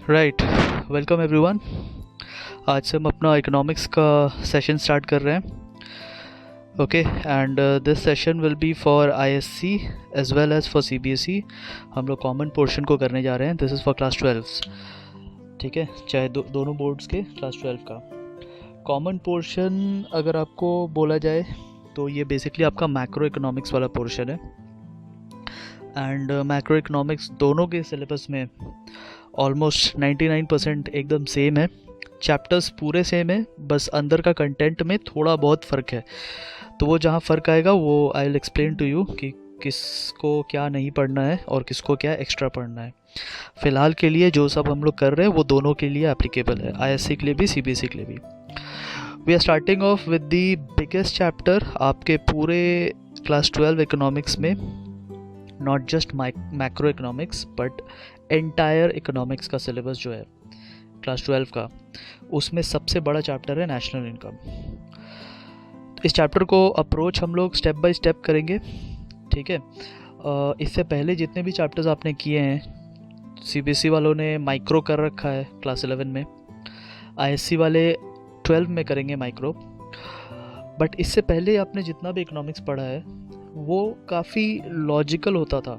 Right. Welcome everyone. आज से हम अपना इकोनॉमिक्स का सेशन स्टार्ट कर रहे हैं। Okay, and this session will be for ISC as well as for CBSE. हम लोग कॉमन पोर्शन को करने जा रहे हैं। This is for class 12। ठीक है, चाहे दोनों बोर्ड्स के क्लास 12 का कॉमन पोर्शन अगर आपको बोला जाए तो ये बेसिकली आपका मैक्रो इकोनॉमिक्स वाला पोर्शन है। एंड मैक्रो इकोनॉमिक्स दोनों के सिलेबस में ऑलमोस्ट 99% एकदम सेम है। चैप्टर्स पूरे सेम है, बस अंदर का कंटेंट में थोड़ा बहुत फ़र्क है। तो वो जहाँ फ़र्क आएगा वो I will explain to you कि किसको क्या नहीं पढ़ना है और किसको क्या एक्स्ट्रा पढ़ना है। फ़िलहाल के लिए जो सब हम लोग कर रहे हैं वो दोनों के लिए एप्लीकेबल है, आईएससी के लिए भी सीबीएसई के लिए भी। We are starting off with the biggest chapter आपके पूरे क्लास 12 इकोनॉमिक्स में, not just macro economics but entire economics का सिलेबस जो है क्लास 12 का, उसमें सबसे बड़ा चैप्टर है नेशनल इनकम। इस चैप्टर को अप्रोच हम लोग स्टेप बाय स्टेप करेंगे। ठीक है, इससे पहले जितने भी चैप्टर्स आपने किए हैं, सीबीएसई वालों ने माइक्रो कर रखा है क्लास 11 में, आईएससी वाले 12 में करेंगे माइक्रो। बट इससे पहले आपने जितना भी इकोनॉमिक्स पढ़ा है वो काफ़ी लॉजिकल होता था।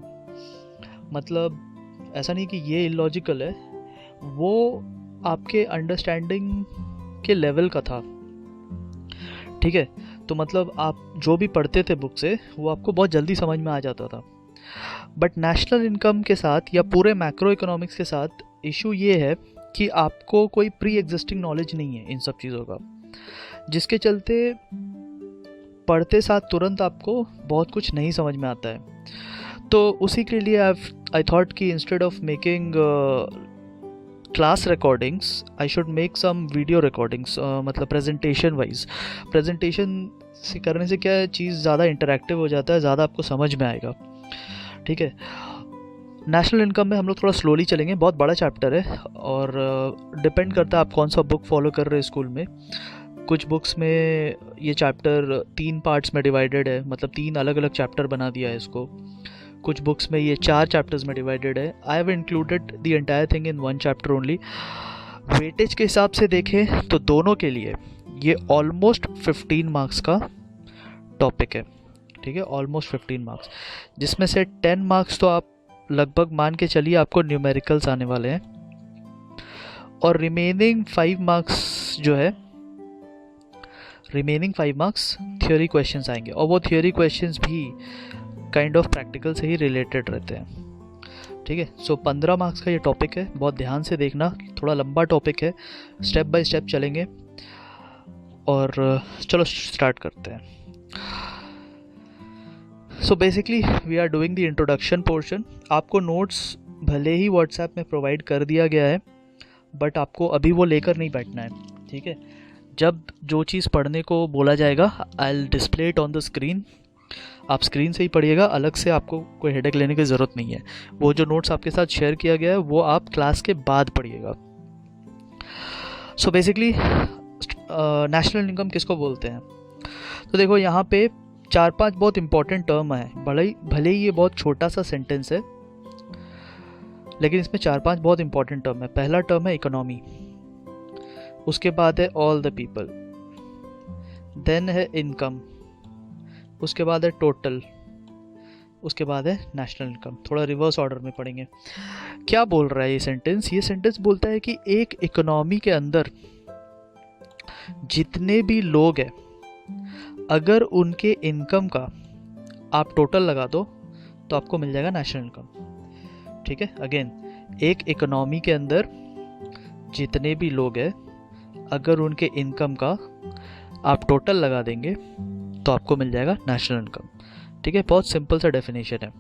मतलब ऐसा नहीं कि ये इलॉजिकल है, वो आपके अंडरस्टैंडिंग के लेवल का था। ठीक है, तो मतलब आप जो भी पढ़ते थे बुक से वो आपको बहुत जल्दी समझ में आ जाता था। बट नेशनल इनकम के साथ या पूरे मैक्रो इकोनॉमिक्स के साथ इशू ये है कि आपको कोई प्री एग्जिस्टिंग नॉलेज नहीं है इन सब चीज़ों का, जिसके चलते पढ़ते साथ तुरंत आपको बहुत कुछ नहीं समझ में आता है। तो उसी के लिए आई थॉट कि instead of making class recordings I should make some video recordings, मतलब प्रेजेंटेशन वाइज। प्रेजेंटेशन से करने से क्या है, चीज़ ज़्यादा इंटरेक्टिव हो जाता है, ज़्यादा आपको समझ में आएगा। ठीक है, नेशनल इनकम में हम लोग थोड़ा स्लोली चलेंगे, बहुत बड़ा चैप्टर है और डिपेंड करता है आप कौन सा बुक फॉलो कर रहे हैं स्कूल में। कुछ बुक्स में ये चैप्टर 3 पार्ट्स में डिवाइडेड है, मतलब 3 अलग अलग चैप्टर बना दिया है इसको। कुछ बुक्स में ये 4 चैप्टर्स में डिवाइडेड है। I have included the entire thing in 1 chapter only. Weightage के हिसाब से देखें तो दोनों के लिए ये ऑलमोस्ट 15 मार्क्स का टॉपिक है। ठीक है, ऑलमोस्ट 15 मार्क्स, जिसमें से 10 मार्क्स तो आप लगभग मान के चलिए आपको न्यूमेरिकल्स आने वाले हैं, और रिमेनिंग 5 मार्क्स जो है, रिमेनिंग 5 मार्क्स थ्योरी क्वेश्चंस आएंगे, और वो थ्योरी क्वेश्चंस भी काइंड ऑफ प्रैक्टिकल से ही रिलेटेड रहते हैं। ठीक है, सो 15 मार्क्स का ये टॉपिक है, बहुत ध्यान से देखना, थोड़ा लंबा टॉपिक है, स्टेप बाय स्टेप चलेंगे। और चलो स्टार्ट करते हैं। So basically we are doing the introduction portion. आपको नोट्स भले ही व्हाट्सएप में प्रोवाइड कर दिया गया है, बट आपको अभी वो लेकर नहीं बैठना है। ठीक है, जब जो चीज़ पढ़ने को बोला जाएगा I will display it on the screen, आप स्क्रीन से ही पढ़िएगा, अलग से आपको कोई हेडेक लेने की ज़रूरत नहीं है। वो जो नोट्स आपके साथ शेयर किया गया है वो आप क्लास के बाद पढ़िएगा। सो बेसिकली नेशनल इनकम किसको बोलते हैं, तो देखो यहाँ पे 4-5 बहुत इंपॉर्टेंट टर्म है। भले ही ये बहुत छोटा सा सेंटेंस है, लेकिन इसमें 4-5 बहुत इंपॉर्टेंट टर्म है। पहला टर्म है इकोनॉमी, उसके बाद है ऑल द पीपल, देन है इनकम, उसके बाद है टोटल, उसके बाद है नेशनल इनकम। थोड़ा रिवर्स ऑर्डर में पढ़ेंगे। क्या बोल रहा है ये सेंटेंस? ये सेंटेंस बोलता है कि एक इकोनॉमी के अंदर जितने भी लोग हैं, अगर उनके इनकम का आप टोटल लगा दो तो आपको मिल जाएगा नेशनल इनकम। ठीक है, अगेन, एक इकोनॉमी के अंदर जितने भी लोग हैं, अगर उनके इनकम का आप टोटल लगा देंगे तो आपको मिल जाएगा नेशनल इनकम। ठीक है, बहुत सिंपल सा डेफिनेशन है।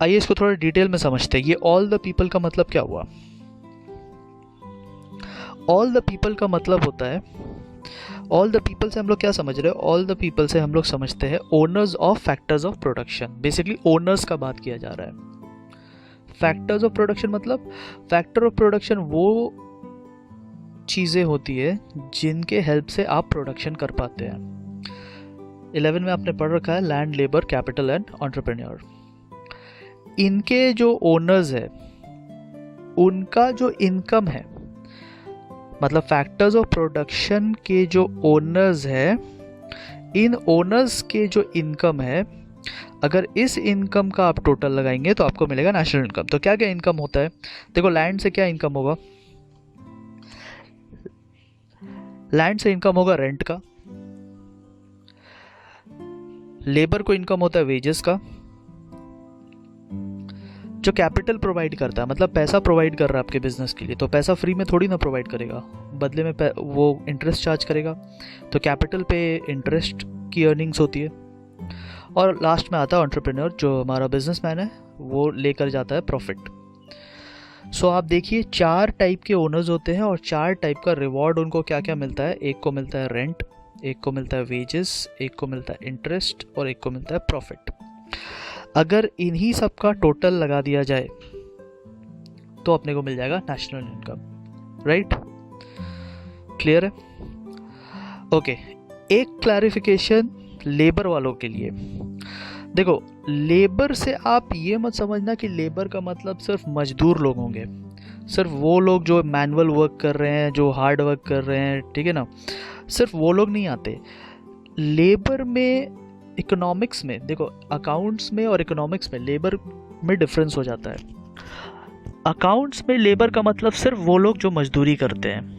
आइए इसको थोड़ा डिटेल में समझते हैं। ये ऑल द पीपल का मतलब क्या हुआ? ऑल द पीपल का मतलब होता है, ऑल द पीपल से हम लोग क्या समझ रहे हैं? ऑल द पीपल से हम लोग समझते हैं owners of factors of production. Basically owners का बात किया जा रहा है। फैक्टर्स ऑफ प्रोडक्शन मतलब, फैक्टर ऑफ प्रोडक्शन वो चीज़ें होती है जिनके हेल्प से आप प्रोडक्शन कर पाते हैं। 11 में आपने पढ़ रखा है land, labour, capital and entrepreneur. इनके जो ओनर्स है उनका जो इनकम है, मतलब फैक्टर्स ऑफ प्रोडक्शन के जो ओनर्स है, इन ओनर्स के जो इनकम है, अगर इस इनकम का आप टोटल लगाएंगे तो आपको मिलेगा नेशनल इनकम। तो क्या क्या इनकम होता है? देखो, लैंड से क्या इनकम होगा? लैंड से इनकम होगा रेंट का। लेबर को इनकम होता है वेजेस का। जो कैपिटल प्रोवाइड करता है, मतलब पैसा प्रोवाइड कर रहा है आपके बिजनेस के लिए, तो पैसा फ्री में थोड़ी ना प्रोवाइड करेगा, बदले में वो इंटरेस्ट चार्ज करेगा, तो कैपिटल पे इंटरेस्ट की अर्निंग्स होती है। और लास्ट में आता है एंटरप्रेन्योर, जो हमारा बिजनेसमैन है, वो लेकर जाता है प्रॉफिट। सो आप देखिए, 4 टाइप के ओनर्स होते हैं और 4 टाइप का रिवॉर्ड उनको क्या क्या मिलता है। एक को मिलता है रेंट, एक को मिलता है वेजेस, एक को मिलता है इंटरेस्ट और एक को मिलता है प्रॉफिट। अगर इन्हीं सब का टोटल लगा दिया जाए तो अपने को मिल जाएगा नेशनल इनकम। राइट? क्लियर है? ओके, एक क्लैरिफिकेशन लेबर वालों के लिए। देखो, लेबर से आप ये मत समझना कि लेबर का मतलब सिर्फ मजदूर लोग होंगे, सिर्फ वो लोग जो मैनुअल वर्क कर रहे हैं, जो हार्ड वर्क कर रहे हैं, ठीक है ना, सिर्फ वो लोग नहीं आते। लेबर में, इकोनॉमिक्स में, देखो अकाउंट्स में और इकोनॉमिक्स में लेबर में डिफरेंस हो जाता है। अकाउंट्स में लेबर का मतलब सिर्फ वो लोग जो मजदूरी करते हैं।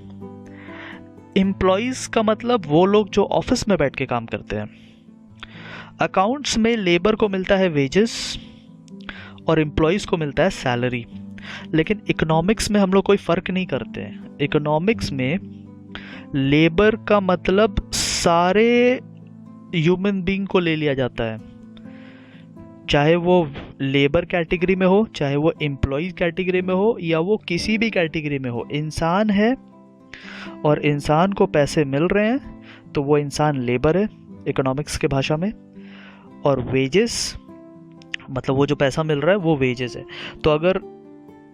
एम्प्लॉयज़ का मतलब वो लोग जो ऑफिस में बैठ के काम करते हैं। अकाउंट्स में लेबर को मिलता है वेजेस और एम्प्लॉयज़ को मिलता है सैलरी। लेकिन इकोनॉमिक्स में हम लोग कोई फ़र्क नहीं करते हैं। इकोनॉमिक्स में लेबर का मतलब सारे ह्यूमन बीइंग को ले लिया जाता है, चाहे वो लेबर कैटेगरी में हो, चाहे वो एम्प्लॉय कैटेगरी में हो, या वो किसी भी कैटेगरी में हो। इंसान है और इंसान को पैसे मिल रहे हैं तो वो इंसान लेबर है इकोनॉमिक्स के भाषा में। और वेजेस मतलब वो जो पैसा मिल रहा है वो वेजेस है। तो अगर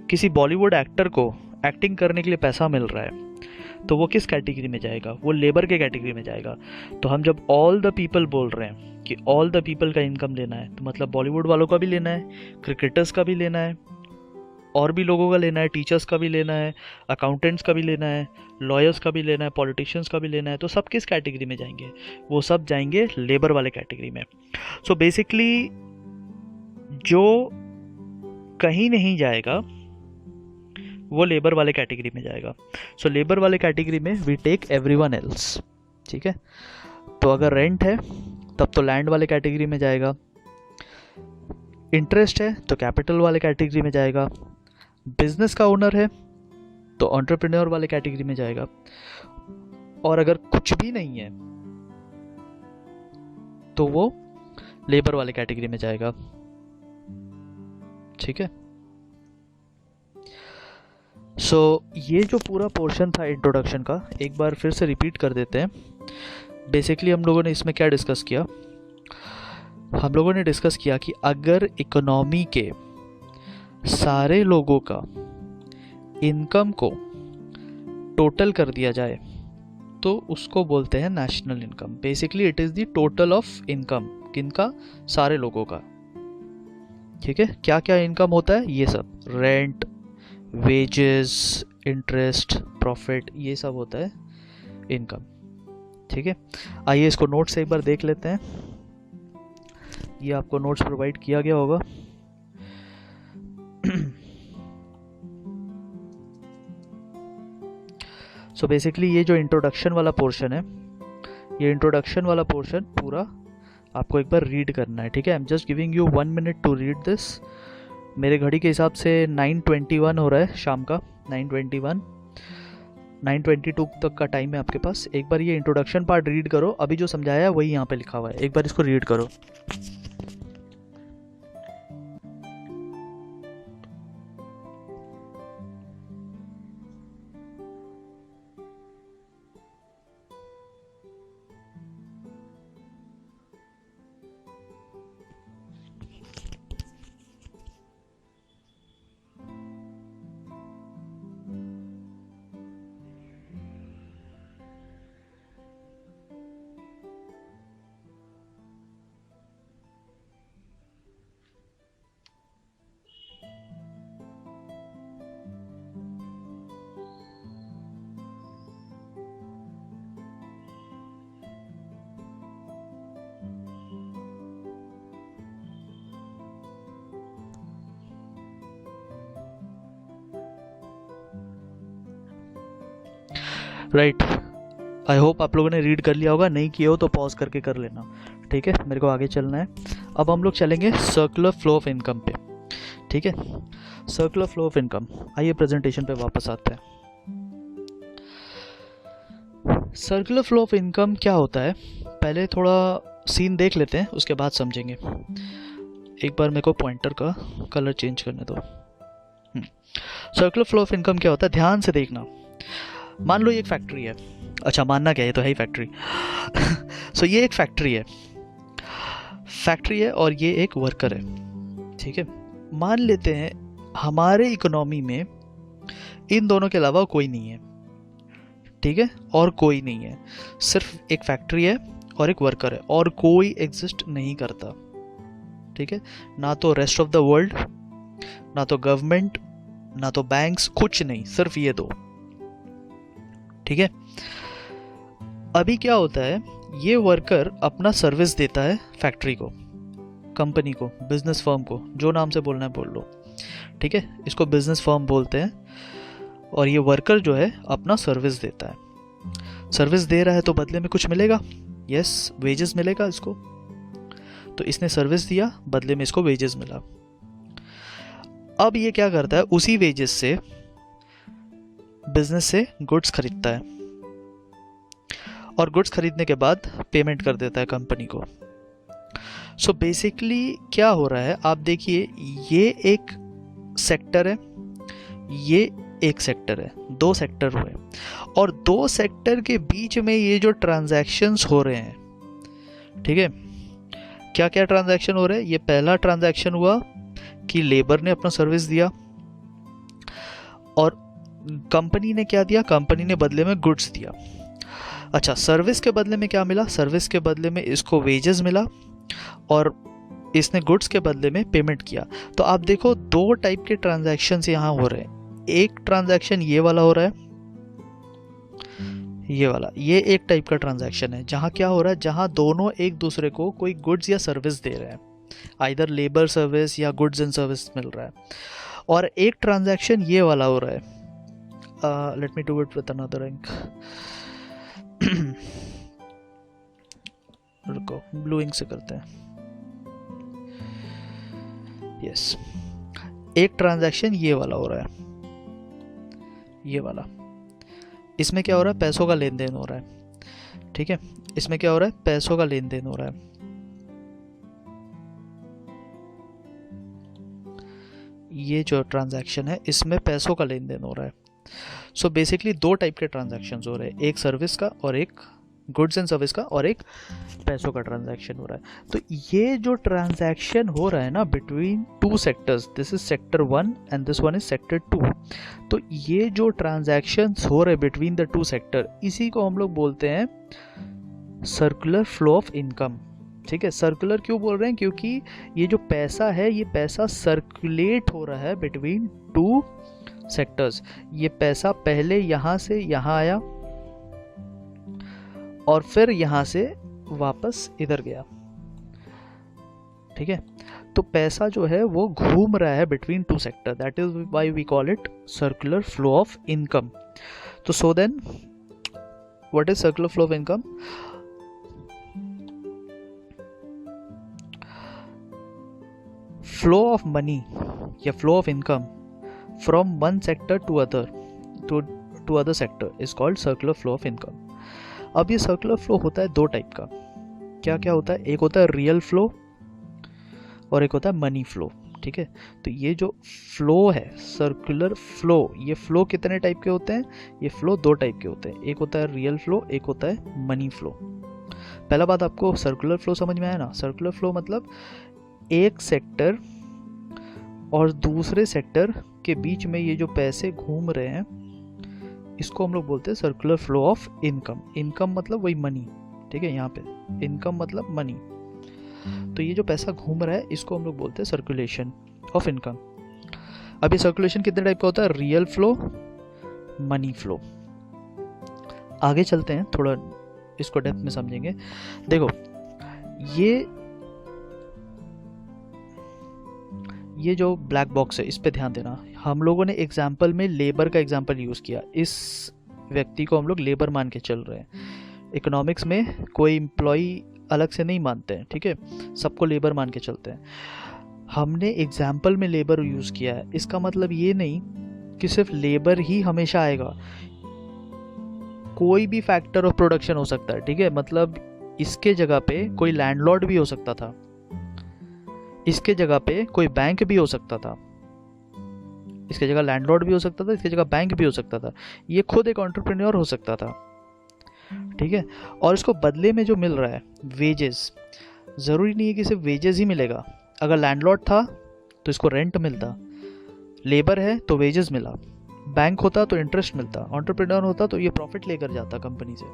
किसी बॉलीवुड एक्टर को एक्टिंग करने के लिए पैसा मिल रहा है तो वो किस कैटेगरी में जाएगा? वो लेबर के कैटेगरी में जाएगा। तो हम जब ऑल द पीपल बोल रहे हैं कि ऑल द पीपल का इनकम लेना है, तो मतलब बॉलीवुड वालों का भी लेना है, क्रिकेटर्स का भी लेना है, और भी लोगों का लेना है, टीचर्स का भी लेना है, अकाउंटेंट्स का भी लेना है, लॉयर्स का भी लेना है, पॉलिटिशियंस का भी लेना है। तो सब किस कैटेगरी में जाएंगे? वो सब जाएंगे लेबर वाले कैटेगरी में। सो बेसिकली जो कहीं नहीं जाएगा वो लेबर वाले कैटेगरी में जाएगा। सो लेबर वाले कैटेगरी में वी टेक एवरीवन एल्स। ठीक है? तो अगर रेंट है तब तो लैंड वाले कैटेगरी में जाएगा, इंटरेस्ट है तो कैपिटल वाले कैटेगरी में जाएगा, बिजनेस का ओनर है तो एंटरप्रेन्योर वाले कैटेगरी में जाएगा, और अगर कुछ भी नहीं है तो वो लेबर वाले कैटेगरी में जाएगा। ठीक है? सो ये जो पूरा पोर्शन था इंट्रोडक्शन का, एक बार फिर से रिपीट कर देते हैं। बेसिकली हम लोगों ने इसमें क्या डिस्कस किया? हम लोगों ने डिस्कस किया कि अगर इकोनॉमी के सारे लोगों का इनकम को टोटल कर दिया जाए तो उसको बोलते हैं national income. Basically it is the total of income, किनका? सारे लोगों का। ठीक है? क्या क्या इनकम होता है? ये सब रेंट, वेजेस, इंटरेस्ट, प्रॉफिट, ये सब होता है इनकम। ठीक है? आइए इसको नोट से एक बार देख लेते हैं। ये आपको नोट्स प्रोवाइड किया गया होगा। सो बेसिकली ये जो इंट्रोडक्शन वाला पोर्शन है, ये इंट्रोडक्शन वाला पोर्शन पूरा आपको एक बार रीड करना है। ठीक है? I am just giving you 1 minute to read this. मेरे घड़ी के हिसाब से 9:21 हो रहा है शाम का, 9:21, 9:22 तक का टाइम है आपके पास। एक बार ये इंट्रोडक्शन पार्ट रीड करो। अभी जो समझाया है वही यहाँ पे लिखा हुआ है, एक बार इसको रीड करो। राइट। आई होप आप लोगों ने रीड कर लिया होगा, नहीं किया हो तो पॉज करके कर लेना, ठीक है। मेरे को आगे चलना है। अब हम लोग चलेंगे सर्कुलर फ्लो ऑफ इनकम पे, ठीक है। सर्कुलर फ्लो ऑफ इनकम, आइए प्रेजेंटेशन पे वापस आते हैं। सर्कुलर फ्लो ऑफ इनकम क्या होता है, पहले थोड़ा सीन देख लेते हैं, उसके बाद समझेंगे। एक बार मेरे को पॉइंटर का कलर चेंज करने दो। सर्कुलर फ्लो ऑफ इनकम क्या होता है, ध्यान से देखना। मान लो ये एक फैक्ट्री है, अच्छा मानना क्या है, तो है ही फैक्ट्री। सो ये एक फैक्ट्री है और ये एक वर्कर है, ठीक है। मान लेते हैं हमारे इकोनॉमी में इन दोनों के अलावा कोई नहीं है, ठीक है, और कोई नहीं है, सिर्फ एक फैक्ट्री है और एक वर्कर है, और कोई एग्जिस्ट नहीं करता, ठीक है। ना तो रेस्ट ऑफ द वर्ल्ड, ना तो गवर्नमेंट, ना तो बैंक्स, कुछ नहीं, सिर्फ ये दो, ठीक है। अभी क्या होता है, ये वर्कर अपना सर्विस देता है फैक्ट्री को, कंपनी को, बिजनेस फर्म को, जो नाम से बोलना है बोल लो, ठीक है। इसको बिजनेस फर्म बोलते हैं। और ये वर्कर जो है अपना सर्विस देता है। सर्विस दे रहा है तो बदले में कुछ मिलेगा, यस, वेजेस मिलेगा इसको। तो इसने सर्विस दिया, बदले में इसको वेजेस मिला। अब ये क्या करता है, उसी वेजेस से बिजनेस से गुड्स खरीदता है, और गुड्स खरीदने के बाद पेमेंट कर देता है कंपनी को। सो बेसिकली क्या हो रहा है, आप देखिए, ये एक सेक्टर है, ये एक सेक्टर है, दो सेक्टर हुए, और दो सेक्टर के बीच में ये जो ट्रांजैक्शंस हो रहे हैं, ठीक है, क्या क्या ट्रांजैक्शन हो रहे हैं। ये पहला ट्रांजैक्शन हुआ कि लेबर ने अपना सर्विस दिया, और कंपनी ने क्या दिया, कंपनी ने बदले में गुड्स दिया। अच्छा, सर्विस के बदले में क्या मिला, सर्विस के बदले में इसको वेजेस मिला, और इसने गुड्स के बदले में पेमेंट किया। तो आप देखो, दो टाइप के ट्रांजैक्शंस यहाँ हो रहे हैं। एक ट्रांजैक्शन ये वाला हो रहा है, ये वाला, ये एक टाइप का ट्रांजैक्शन है, जहाँ क्या हो रहा है, जहाँ दोनों एक दूसरे को कोई गुड्स या सर्विस दे रहे हैं, आइदर लेबर सर्विस या गुड्स एंड सर्विस मिल रहा है। और एक ट्रांजैक्शन ये वाला हो रहा है, let me do it with another ink, रुको, ब्लू इंक से करते हैं, यस। एक ट्रांजैक्शन ये वाला हो रहा है, ये वाला, इसमें क्या हो रहा है, पैसों का लेन देन हो रहा है, ठीक है। इसमें क्या हो रहा है, पैसों का लेन देन हो रहा है। ये जो ट्रांजैक्शन है, इसमें पैसों का लेन देन हो रहा है। सो बेसिकली दो टाइप के ट्रांजैक्शंस हो रहे हैं, एक सर्विस का और एक गुड्स एंड सर्विस का, और एक पैसों का ट्रांजैक्शन हो रहा है। तो ये जो ट्रांजैक्शन हो रहा है ना between two sectors, this is sector 1 and this one is sector 2। तो ये जो ट्रांजैक्शंस हो रहे हैं बिटवीन द टू सेक्टर, इसी को हम लोग बोलते हैं सर्कुलर फ्लो ऑफ इनकम, ठीक है। सर्कुलर क्यों बोल रहे हैं, क्योंकि ये जो पैसा है, ये पैसा सर्कुलेट हो रहा है बिटवीन टू सेक्टर्स। ये पैसा पहले यहाँ से यहाँ आया, और फिर यहाँ से वापस इधर गया, ठीक है। तो पैसा जो है वो घूम रहा है between two sector, that is why we call it circular flow of income. तो so then what is circular flow of income? Flow of money या flow of income from one sector to other sector is called circular flow of income. अब ये circular flow होता है दो type का। क्या क्या होता है? एक होता है रियल फ्लो और एक होता है मनी फ्लो, ठीक है। तो ये जो फ्लो है, सर्कुलर फ्लो, ये फ्लो कितने टाइप के होते हैं? ये फ्लो दो टाइप के होते हैं, एक होता है रियल फ्लो, एक होता है मनी फ्लो। पहला बात आपको सर्कुलर फ्लो समझ में आया ना? सर्कुलर फ्लो मतलब एक सेक्टर और दूसरे सेक्टर के बीच में ये जो पैसे घूम रहे हैं, इसको हम लोग बोलते हैं circular flow of income. Income मतलब वही मनी, ठीक है। यहाँ पे इनकम मतलब मनी। तो ये जो पैसा घूम रहा है, इसको हम लोग बोलते हैं सर्कुलेशन ऑफ इनकम। अब ये सर्कुलेशन कितने टाइप का होता है? Real flow, money flow. आगे चलते हैं, थोड़ा इसको डेप्थ में समझेंगे। देखो, ये जो ब्लैक बॉक्स है, इस पे ध्यान देना। हम लोगों ने एग्जाम्पल में लेबर का एग्जाम्पल यूज किया। इस व्यक्ति को हम लोग लेबर मान के चल रहे हैं। इकोनॉमिक्स में कोई एम्प्लॉई अलग से नहीं मानते हैं, ठीक है, सबको लेबर मान के चलते हैं। हमने एग्जाम्पल में लेबर यूज़ किया है, इसका मतलब ये नहीं कि सिर्फ लेबर ही हमेशा आएगा, कोई भी फैक्टर ऑफ प्रोडक्शन हो सकता है, ठीक है। मतलब इसके जगह पे कोई लैंडलॉर्ड भी हो सकता था, इसके जगह पे कोई बैंक भी हो सकता था, इसके जगह लैंडलॉर्ड भी हो सकता था, इसके जगह बैंक भी हो सकता था, ये खुद एक एंटरप्रेन्योर हो सकता था, ठीक है। और इसको बदले में जो मिल रहा है वेजेस, ज़रूरी नहीं है कि सिर्फ वेजेस ही मिलेगा। अगर लैंडलॉर्ड था तो इसको रेंट मिलता, लेबर है तो वेजेस मिला, बैंक होता तो इंटरेस्ट मिलता, एंटरप्रेन्योर होता तो ये प्रॉफिट लेकर जाता कंपनी से,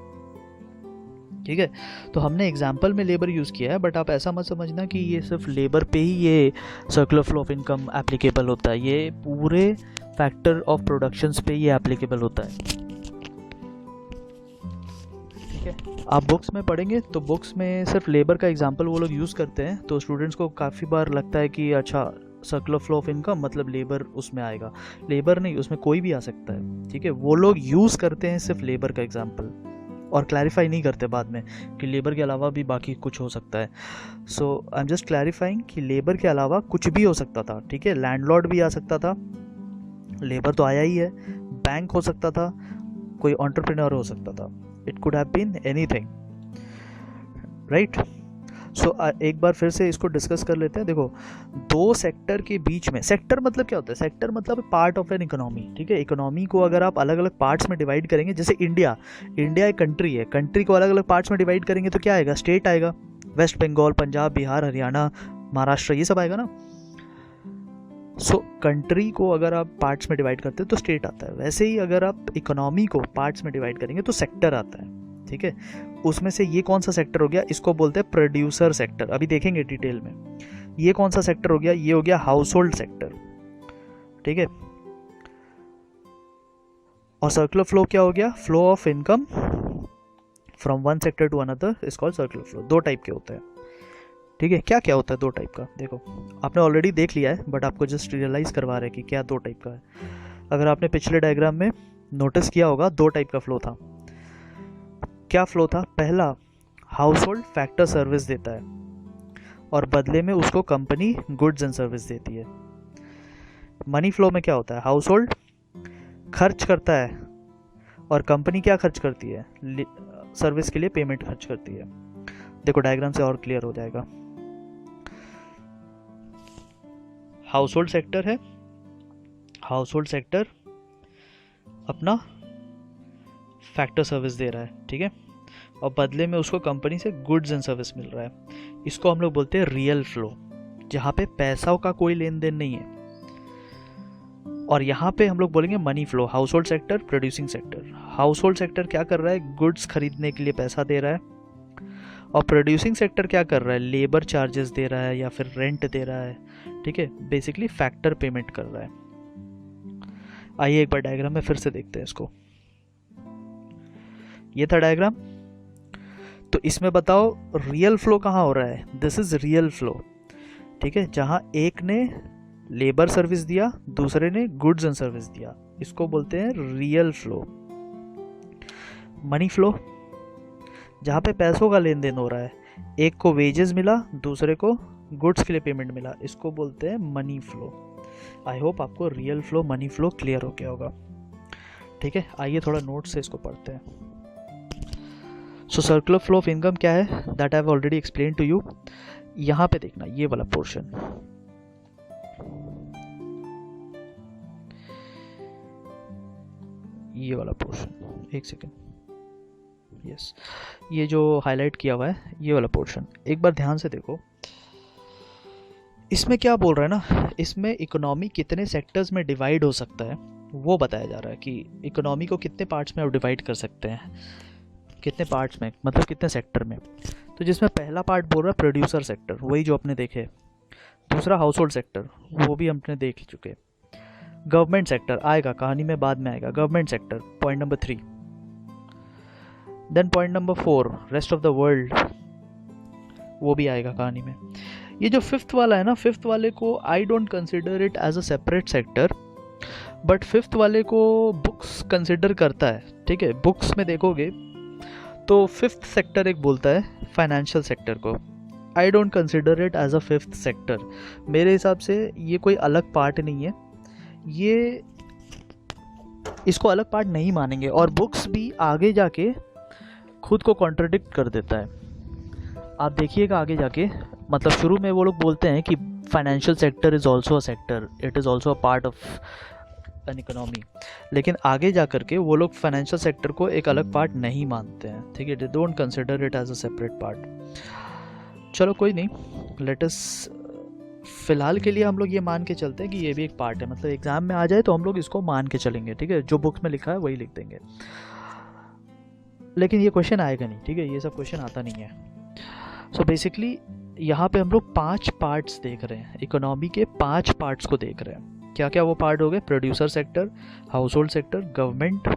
ठीक है। तो हमने एग्जाम्पल में लेबर यूज़ किया है, बट आप ऐसा मत समझना कि ये सिर्फ लेबर पे ही ये circular flow of income applicable होता है, ये पूरे फैक्टर ऑफ प्रोडक्शंस पे ये एप्लीकेबल होता है, ठीक है। आप बुक्स में पढ़ेंगे तो बुक्स में सिर्फ लेबर का एग्जाम्पल वो लोग यूज़ करते हैं, तो स्टूडेंट्स को काफ़ी बार लगता है कि अच्छा सर्कुलर फ्लो ऑफ इनकम मतलब लेबर उसमें आएगा, लेबर नहीं, उसमें कोई भी आ सकता है, ठीक है। वो लोग यूज़ करते हैं सिर्फ लेबर का एग्जाम्पल और क्लैरिफाई नहीं करते बाद में कि लेबर के अलावा भी बाकी कुछ हो सकता है। सो आई एम जस्ट क्लैरिफाइंग कि लेबर के अलावा कुछ भी हो सकता था, ठीक है। लैंडलॉर्ड भी आ सकता था, लेबर तो आया ही है, बैंक हो सकता था, कोई एंटरप्रेन्योर हो सकता था, it could have been anything, right. So एक बार फिर से इसको डिस्कस कर लेते हैं। देखो, दो सेक्टर के बीच में, सेक्टर मतलब क्या होता है? सेक्टर मतलब पार्ट ऑफ एन इकोनॉमी, ठीक है। इकोनॉमी को अगर आप अलग अलग पार्ट्स में डिवाइड करेंगे, जैसे इंडिया एक कंट्री है, कंट्री को अलग अलग पार्ट्स में डिवाइड करेंगे तो क्या आएगा? स्टेट आएगा, वेस्ट बंगाल, पंजाब, बिहार, हरियाणा, महाराष्ट्र, ये सब आएगा ना। सो कंट्री को अगर आप पार्ट्स में डिवाइड करते हैं तो स्टेट आता है, वैसे ही अगर आप इकोनॉमी को पार्ट्स में डिवाइड करेंगे तो सेक्टर आता है, ठीक है। उसमें से ये कौन सा सेक्टर हो गया? इसको बोलते हैं प्रोड्यूसर सेक्टर, अभी देखेंगे डिटेल में। ये कौन सा सेक्टर हो गया? ये हो गया हाउस होल्ड सेक्टर, ठीक है। और सर्कुलर फ्लो क्या हो गया? Flow of income from one sector to another is called circular flow. दो टाइप के होते हैं, ठीक है। क्या क्या होता है दो टाइप का? देखो, आपने ऑलरेडी देख लिया है, बट आपको जस्ट रियलाइज करवा रहे हैं कि क्या दो टाइप का है। अगर आपने पिछले डायग्राम में नोटिस किया होगा, दो टाइप का फ्लो था। क्या फ्लो था? पहला, हाउस होल्ड फैक्टर सर्विस देता है और बदले में उसको कंपनी गुड्स एंड सर्विस देती है। मनी फ्लो में क्या होता है? हाउस होल्ड खर्च करता है और कंपनी क्या खर्च करती है? सर्विस के लिए पेमेंट खर्च करती है। देखो डायग्राम से और क्लियर हो जाएगा। हाउस होल्ड सेक्टर है, हाउस होल्ड सेक्टर अपना फैक्टर सर्विस दे रहा है, ठीक है, और बदले में उसको कंपनी से गुड्स एंड सर्विस मिल रहा है। इसको हम लोग बोलते हैं रियल फ्लो, जहाँ पे पैसा का कोई लेन देन नहीं है। और यहाँ पे हम लोग बोलेंगे money flow. House hold sector, producing sector. House hold sector क्या कर रहा है? गुड्स खरीदने के लिए पैसा दे रहा है, और प्रोड्यूसिंग सेक्टर क्या कर रहा है? लेबर चार्जेस दे रहा है या फिर रेंट दे रहा है, ठीक है। बेसिकली फैक्टर पेमेंट कर रहा है। आइए एक बार डायग्राम में फिर से देखते हैं इसको। ये था डायग्राम। तो इसमें बताओ रियल फ्लो कहाँ हो रहा है? दिस इज रियल फ्लो, ठीक है, जहां एक ने लेबर सर्विस दिया, दूसरे ने गुड्स एंड सर्विस दिया। इसको बोलते हैं रियल फ्लो। मनी फ्लो, जहाँ पे पैसों का लेन देन हो रहा है, एक को वेजेस मिला, दूसरे को गुड्स के लिए पेमेंट मिला, इसको बोलते हैं मनी फ्लो। आई होप आपको real flow, money flow clear हो गया होगा, ठीक है। आइए थोड़ा नोट से इसको पढ़ते हैं। So circular flow of income क्या है? That I have already explain to you. यहाँ पे देखना ये वाला पोर्शन, ये वाला पोर्शन, एक सेकेंड, यस, ये जो हाईलाइट किया हुआ है ये वाला पोर्शन, एक बार ध्यान से देखो। इसमें क्या बोल रहा है ना, इसमें इकोनॉमी कितने सेक्टर्स में डिवाइड हो सकता है वो बताया जा रहा है कि इकोनॉमी को कितने पार्ट्स में आप डिवाइड कर सकते हैं। कितने पार्ट्स में मतलब कितने सेक्टर में? तो जिसमें पहला पार्ट बोल रहा है प्रोड्यूसर सेक्टर, वही जो अपने देखे। दूसरा हाउस होल्ड सेक्टर, वो भी हमने देख चुके। गवर्नमेंट सेक्टर आएगा कहानी में, बाद में आएगा government sector, point number 3। Then point number 4 rest of the world, वो भी आएगा कहानी में। ये जो फिफ्थ वाला है ना, फिफ्थ वाले को I don't consider it as a separate sector, but fifth वाले को बुक्स कंसिडर करता है, ठीक है। बुक्स में देखोगे तो फिफ्थ सेक्टर एक बोलता है फाइनेंशियल सेक्टर को। I don't consider it as a fifth sector. मेरे हिसाब से ये कोई अलग पार्ट नहीं है, ये इसको अलग पार्ट नहीं मानेंगे, और बुक्स भी आगे जाके खुद को कॉन्ट्रडिक्ट कर देता है। आप देखिएगा आगे जाके, मतलब शुरू में वो लोग बोलते हैं कि financial sector is also a sector, it is also a part of an economy, लेकिन आगे जा करके वो लोग फाइनेंशियल सेक्टर को एक अलग पार्ट नहीं मानते हैं, ठीक है। They don't consider it as a separate part. चलो कोई नहीं, लेट अस फिलहाल के लिए हम लोग ये मान के चलते हैं कि ये भी एक पार्ट है, मतलब एग्जाम में आ जाए तो हम लोग इसको मान के चलेंगे, ठीक है। जो बुक्स में लिखा है वही लिख देंगे, लेकिन ये क्वेश्चन आएगा नहीं, ठीक है, ये सब क्वेश्चन आता नहीं है। सो बेसिकली यहाँ पे हम लोग 5 पार्ट्स देख रहे हैं, इकोनॉमी के 5 पार्ट्स को देख रहे हैं। क्या क्या वो पार्ट हो गए? Producer sector, house hold sector, government,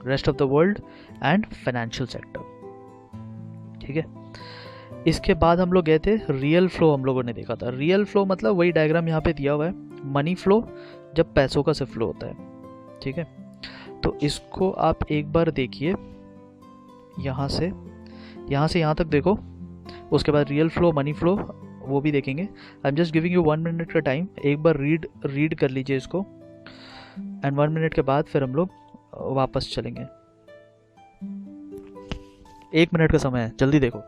rest of the world and financial sector, ठीक है। इसके बाद हम लोग गए थे रियल फ्लो, हम लोगों ने देखा था। रियल फ्लो मतलब वही डायग्राम यहाँ पे दिया हुआ है, मनी फ्लो, जब पैसों का से फ्लो होता है, ठीक है। तो इसको आप एक बार देखिए, यहाँ से यहाँ तक देखो, उसके बाद रियल फ्लो, मनी फ्लो, वो भी देखेंगे। आई am just giving you 1 minute का टाइम, एक बार रीड कर लीजिए इसको, एंड 1 मिनट के बाद फिर हम लोग वापस चलेंगे। 1 मिनट का समय है, जल्दी देखो।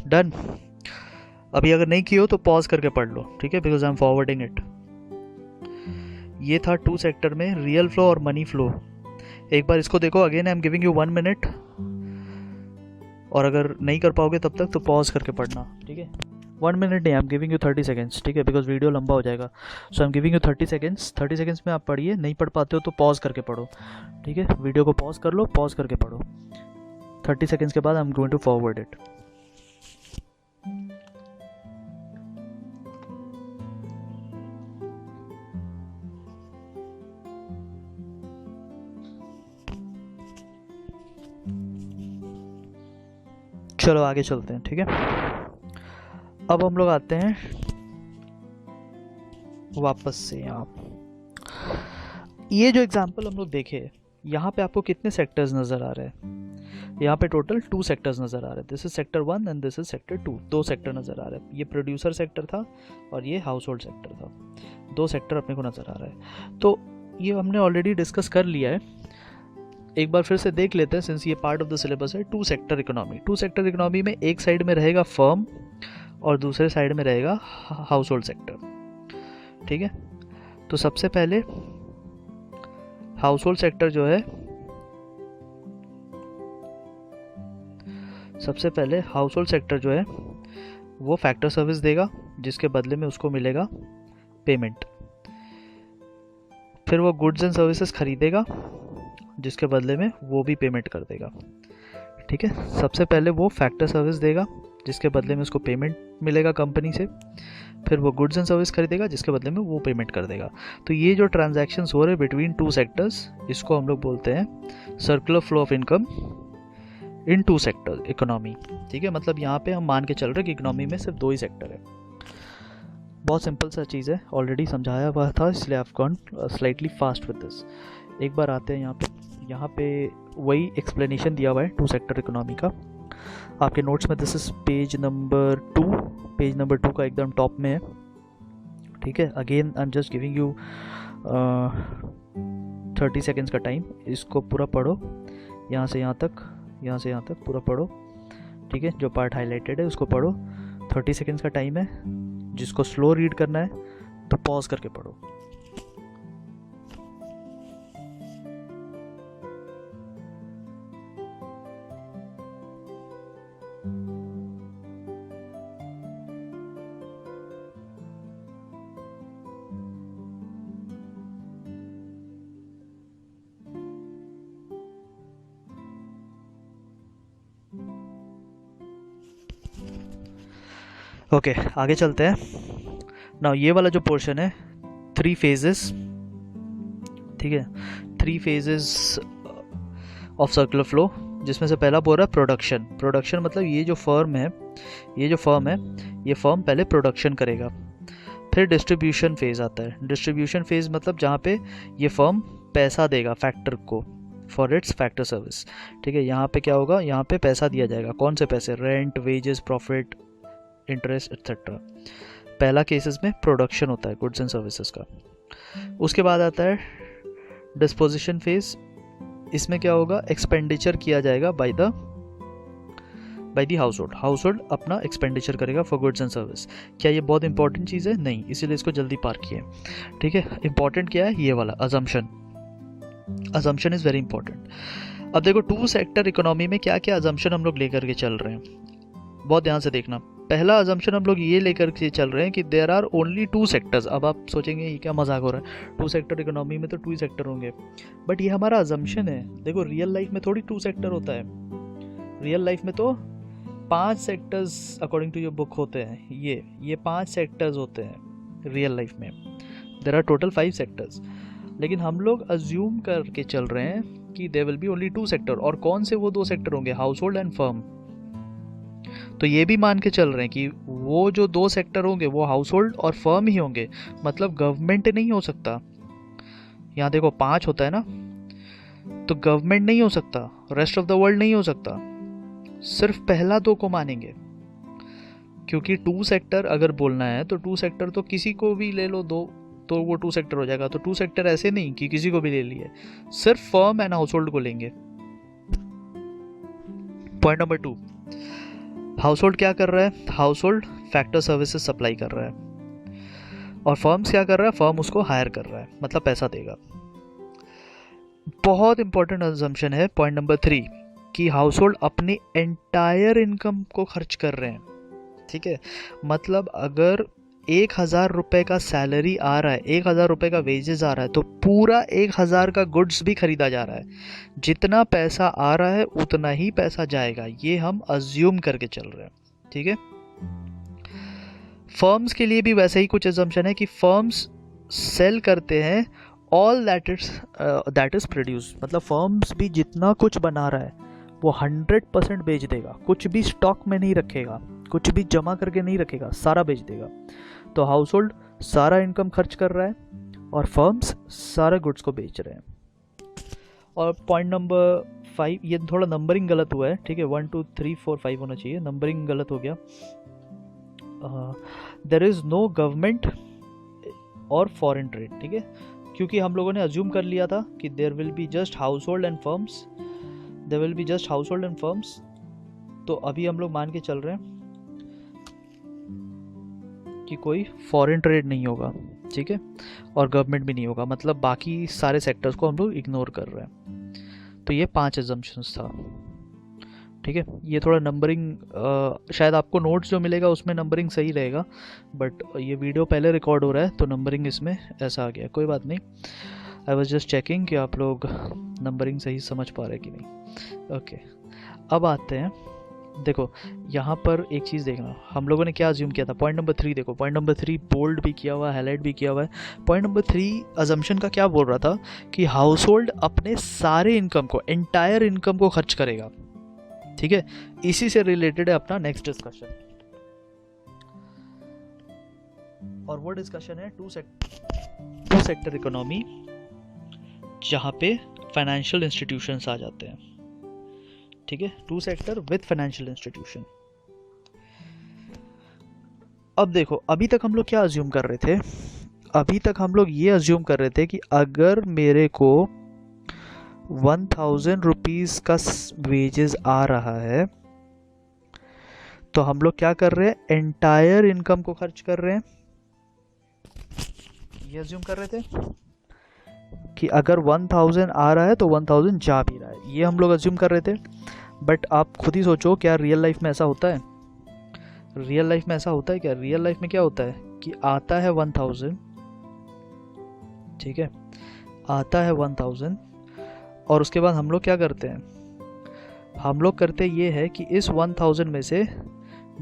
डन। अभी अगर नहीं की हो तो पॉज करके पढ़ लो, ठीक है, because I am forwarding it. ये था 2 सेक्टर में रियल फ्लो और मनी फ्लो। एक बार इसको देखो again, I am giving you 1 minute, और अगर नहीं कर पाओगे तब तक तो पॉज करके पढ़ना, ठीक है। 1 मिनट नहीं, I am giving you 30 seconds, ठीक है, बिकॉज वीडियो लंबा हो जाएगा। So I am giving you 30 seconds. 30 seconds में आप पढ़िए, नहीं पढ़ पाते हो तो पॉज करके पढ़ो, ठीक है। वीडियो को पॉज कर लो, पॉज करके पढ़ो। 30 सेकेंड्स के बाद I am going to forward it. चलो आगे चलते हैं, ठीक है। अब हम लोग आते हैं वापस से यहाँ। ये जो एग्जांपल हम लोग देखे, यहाँ पे आपको कितने सेक्टर्स नज़र आ रहे हैं? यहाँ पे टोटल 2 सेक्टर्स नज़र आ रहे हैं। This is sector 1 and this is sector 2। 2 sector नज़र आ रहे हैं। ये प्रोड्यूसर सेक्टर था और ये हाउस होल्ड सेक्टर था। 2 सेक्टर अपने को नज़र आ रहा है। तो ये हमने ऑलरेडी डिस्कस कर लिया है, एक बार फिर से देख लेते हैं सिंस ये पार्ट ऑफ द सिलेबस है। 2 सेक्टर इकोनॉमी। 2 सेक्टर इकोनॉमी में एक साइड में रहेगा फर्म और दूसरे साइड में रहेगा हाउस होल्ड सेक्टर, ठीक है। तो सबसे पहले हाउस होल्ड सेक्टर जो है, वो फैक्टर सर्विस देगा, जिसके बदले में उसको मिलेगा पेमेंट। फिर वो गुड्स एंड सर्विसेज खरीदेगा, जिसके बदले में वो भी पेमेंट कर देगा, ठीक है। सबसे पहले वो फैक्टर सर्विस देगा, जिसके बदले में उसको पेमेंट मिलेगा कंपनी से। फिर वो गुड्स एंड सर्विस खरीदेगा, जिसके बदले में वो पेमेंट कर देगा। तो ये जो ट्रांजैक्शंस हो रहे हैं बिटवीन 2 सेक्टर्स, इसको हम लोग बोलते हैं circular flow of income in 2 sector economy, ठीक है। मतलब यहाँ पे हम मान के चल रहे हैं कि इकोनॉमी में सिर्फ 2 ही सेक्टर है। बहुत सिंपल सा चीज़ है, ऑलरेडी समझाया हुआ था, इसलिए I have gone slightly fast with this. एक बार आते हैं यहाँ पे वही एक्सप्लेनेशन दिया हुआ है 2 सेक्टर इकोनॉमी का आपके नोट्स में। दिस इज पेज नंबर 2 का एकदम टॉप में है, ठीक है। Again I am just giving you 30 seconds का टाइम। इसको पूरा पढ़ो, यहाँ से यहाँ तक पूरा पढ़ो, ठीक है। जो पार्ट हाईलाइटेड है उसको पढ़ो। 30 सेकेंड्स का टाइम है। जिसको स्लो रीड करना है तो पॉज करके पढ़ो। ओके, आगे चलते हैं। नाउ ये वाला जो पोर्शन है 3 phases, ठीक है, 3 phases ऑफ सर्कुलर फ्लो, जिसमें से पहला बोल रहा है प्रोडक्शन। प्रोडक्शन मतलब ये जो फर्म है ये फर्म पहले प्रोडक्शन करेगा। फिर डिस्ट्रीब्यूशन फेज आता है। डिस्ट्रीब्यूशन फेज मतलब जहाँ पे ये फर्म पैसा देगा फैक्टर को फॉर इट्स फैक्टर सर्विस, ठीक है। यहाँ पे क्या होगा, यहाँ पे पैसा दिया जाएगा। कौन से पैसे? Rent, wages, profit, interest etcetera. पहला केसेस में प्रोडक्शन होता है गुड्स एंड सर्विसेज का। उसके बाद आता है डिस्पोजिशन फेज। इसमें क्या होगा, एक्सपेंडिचर किया जाएगा बाय दी हाउस होल्ड अपना एक्सपेंडिचर करेगा फॉर गुड्स एंड सर्विस। क्या ये बहुत इंपॉर्टेंट चीज़ है? नहीं, इसीलिए इसको जल्दी पार किए, ठीक है। इंपॉर्टेंट क्या है? ये वाला अजम्पशन इज़ वेरी इंपॉर्टेंट। अब देखो 2 सेक्टर इकोनॉमी में क्या क्या अजम्पशन हम लोग लेकर के चल रहे हैं, बहुत ध्यान से देखना। पहला अजम्पशन हम लोग ये लेकर के चल रहे हैं कि देयर आर ओनली 2 सेक्टर्स। अब आप सोचेंगे ये क्या मजाक हो रहा है, 2 सेक्टर इकोनॉमी में तो 2 सेक्टर होंगे, बट ये हमारा अजम्पशन है। देखो रियल लाइफ में थोड़ी 2 सेक्टर होता है, रियल लाइफ में तो 5 sectors according to your book होते हैं। ये 5 सेक्टर्स होते हैं रियल लाइफ में। देयर आर टोटल 5 सेक्टर्स, लेकिन हम लोग अज्यूम करके चल रहे हैं कि there will be only 2 sector. और कौन से वो 2 सेक्टर होंगे? Household and firm. तो ये भी मान के चल रहे हैं कि वो जो 2 सेक्टर होंगे वो हाउस होल्ड और फर्म ही होंगे, मतलब गवर्नमेंट नहीं हो सकता। यहाँ देखो 5 होता है ना, तो गवर्नमेंट नहीं हो सकता, रेस्ट ऑफ द वर्ल्ड नहीं हो सकता, सिर्फ पहला 2 को मानेंगे। क्योंकि 2 सेक्टर अगर बोलना है तो 2 सेक्टर तो किसी को भी ले लो 2, तो वो 2 सेक्टर हो जाएगा। तो 2 सेक्टर ऐसे नहीं कि किसी को भी ले लिए, सिर्फ फर्म एंड हाउस होल्ड को लेंगे। पॉइंट नंबर 2, हाउस होल्ड क्या कर रहा है? House hold factor services supply कर रहा है, और फर्म्स क्या कर रहा है? फर्म उसको हायर कर रहा है, मतलब पैसा देगा। बहुत इंपॉर्टेंट अजम्पशन है पॉइंट नंबर 3 कि हाउस होल्ड अपनी एंटायर इनकम को खर्च कर रहे हैं, ठीक है। मतलब अगर 1000 रुपये का सैलरी आ रहा है, 1000 रुपये का वेजेस आ रहा है, तो पूरा 1000 का गुड्स भी खरीदा जा रहा है। जितना पैसा आ रहा है उतना ही पैसा जाएगा, ये हम अज्यूम करके चल रहे हैं, ठीक है। फर्म्स के लिए भी वैसा ही कुछ अजम्पशन है कि फर्म्स सेल करते हैं ऑल दैट इज प्रोड्यूस। मतलब फर्म्स भी जितना कुछ बना रहा है वो 100% बेच देगा, कुछ भी स्टॉक में नहीं रखेगा, कुछ भी जमा करके नहीं रखेगा, सारा बेच देगा। तो हाउस होल्ड सारा इनकम खर्च कर रहा है और फर्म्स सारे गुड्स को बेच रहे हैं। और पॉइंट नंबर 5, ये थोड़ा नंबरिंग गलत हुआ है, ठीक है, 1 2 3 4 5 होना चाहिए, नंबरिंग गलत हो गया। देयर इज नो गवर्नमेंट और फॉरेन ट्रेड, ठीक है, क्योंकि हम लोगों ने अज्यूम कर लिया था कि there will be just household and firms, तो अभी हम लोग मान के चल रहे हैं कि कोई फॉरेन ट्रेड नहीं होगा, ठीक है, और गवर्नमेंट भी नहीं होगा, मतलब बाकी सारे सेक्टर्स को हम लोग इग्नोर कर रहे हैं। तो ये 5 अजम्पशंस था, ठीक है। ये थोड़ा नंबरिंग शायद आपको नोट्स जो मिलेगा उसमें नंबरिंग सही रहेगा, बट ये वीडियो पहले रिकॉर्ड हो रहा है तो नंबरिंग इसमें ऐसा आ गया, कोई बात नहीं। आई वॉज जस्ट चेकिंग कि आप लोग नंबरिंग सही समझ पा रहे कि नहीं। ओके, अब आते हैं, देखो यहाँ पर एक चीज़ देखना, हम लोगों ने क्या अज्यूम किया था। पॉइंट नंबर 3 देखो, पॉइंट नंबर 3 बोल्ड भी किया हुआ है, हाईलाइट भी किया हुआ है। पॉइंट नंबर 3 अजम्पशन का क्या बोल रहा था कि हाउस होल्ड अपने सारे इनकम को, एंटायर इनकम को खर्च करेगा, ठीक है। इसी से रिलेटेड है अपना नेक्स्ट डिस्कशन, और वो डिस्कशन है 2 सेक्टर इकोनॉमी, जहां पे फाइनेंशियल इंस्टीट्यूशंस आ जाते हैं, ठीक है। 2 सेक्टर विद फाइनेंशियल इंस्टीट्यूशन। अब देखो, अभी तक हम लोग क्या अज्यूम कर रहे थे? अभी तक हम लोग ये अज्यूम कर रहे थे कि अगर मेरे को 1000 रुपीज का वेजेस आ रहा है तो हम लोग क्या कर रहे हैं? एंटायर इनकम को खर्च कर रहे हैं, ये अज्यूम कर रहे थे कि अगर 1000 आ रहा है तो 1000 जा भी रहा है, ये हम लोग अज्यूम कर रहे थे। बट आप खुद ही सोचो, क्या रियल लाइफ में ऐसा होता है? रियल लाइफ में ऐसा होता है क्या? रियल लाइफ में क्या होता है कि आता है 1000, ठीक है, आता है 1000, और उसके बाद हम लोग क्या करते हैं? हम लोग करते ये है कि इस 1000 में से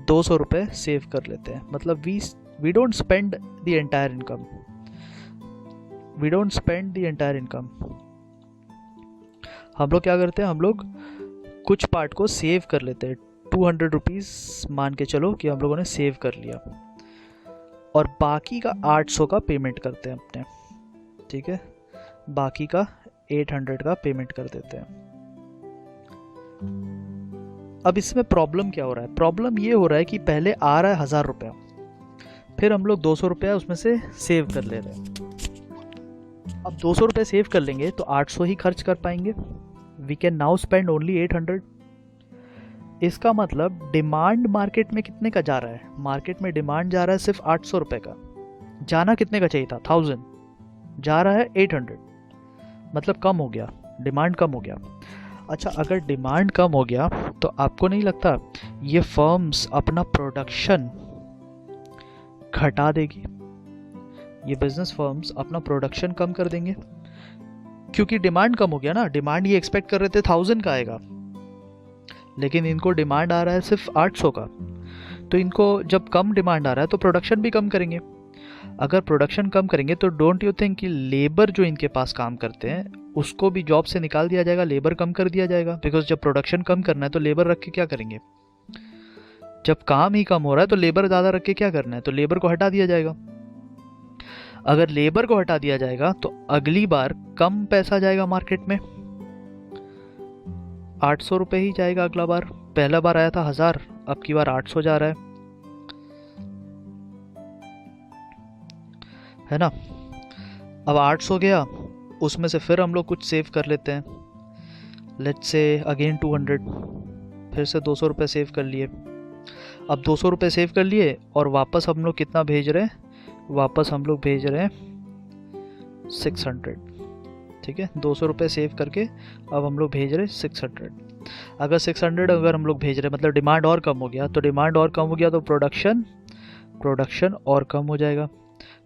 ₹200 सेव कर लेते हैं। मतलब we don't spend the entire income, हम लोग क्या करते हैं, हम लोग कुछ पार्ट को सेव कर लेते हैं। ₹200 मान के चलो कि हम लोगों ने सेव कर लिया, और बाकी का 800 का पेमेंट करते हैं अपने, ठीक है, बाकी का 800 का पेमेंट कर देते हैं। अब इसमें प्रॉब्लम क्या हो रहा है? प्रॉब्लम ये हो रहा है कि पहले आ रहा है ₹1000, फिर हम लोग ₹200 उसमें से सेव कर ले रहे हैं। अब ₹200 सेव कर लेंगे तो 800 ही खर्च कर पाएंगे। We can now spend only 800। इसका मतलब डिमांड मार्केट में कितने का जा रहा है? मार्केट में डिमांड जा रहा है सिर्फ ₹800 का। जाना कितने का चाहिए था? 1000, जा रहा है 800। मतलब कम हो गया, डिमांड कम हो गया। अच्छा, अगर डिमांड कम हो गया तो आपको नहीं लगता ये फर्म्स अपना प्रोडक्शन घटा देगी? ये बिजनेस फर्म्स अपना प्रोडक्शन कम कर देंगे, क्योंकि डिमांड कम हो गया ना। डिमांड ये एक्सपेक्ट कर रहे थे 1000 का आएगा, लेकिन इनको डिमांड आ रहा है सिर्फ 800 का। तो इनको जब कम डिमांड आ रहा है तो प्रोडक्शन भी कम करेंगे। अगर प्रोडक्शन कम करेंगे तो डोंट यू थिंक कि लेबर जो इनके पास काम करते हैं उसको भी जॉब से निकाल दिया जाएगा, लेबर कम कर दिया जाएगा। बिकॉज जब प्रोडक्शन कम करना है तो लेबर रख के क्या करेंगे? जब काम ही कम हो रहा है तो लेबर ज़्यादा रख के क्या करना है? तो लेबर को हटा दिया जाएगा। अगर लेबर को हटा दिया जाएगा तो अगली बार कम पैसा जाएगा मार्केट में, ₹800 ही जाएगा अगला बार। पहला बार आया था 1000, अब की बार 800 जा रहा है ना। अब 800 गया, उसमें से फिर हम लोग कुछ सेव कर लेते हैं। लेट्स से अगेन 200, फिर से ₹200 सेव कर लिए। अब ₹200 सेव कर लिए और वापस हम लोग कितना भेज रहे हैं? वापस हम लोग भेज रहे हैं 600, ठीक है। ₹200 सेव करके अब हम लोग भेज रहे हैं 600। अगर 600 अगर हम लोग भेज रहे हैं मतलब डिमांड और कम हो गया, तो डिमांड और कम हो गया तो प्रोडक्शन और कम हो जाएगा।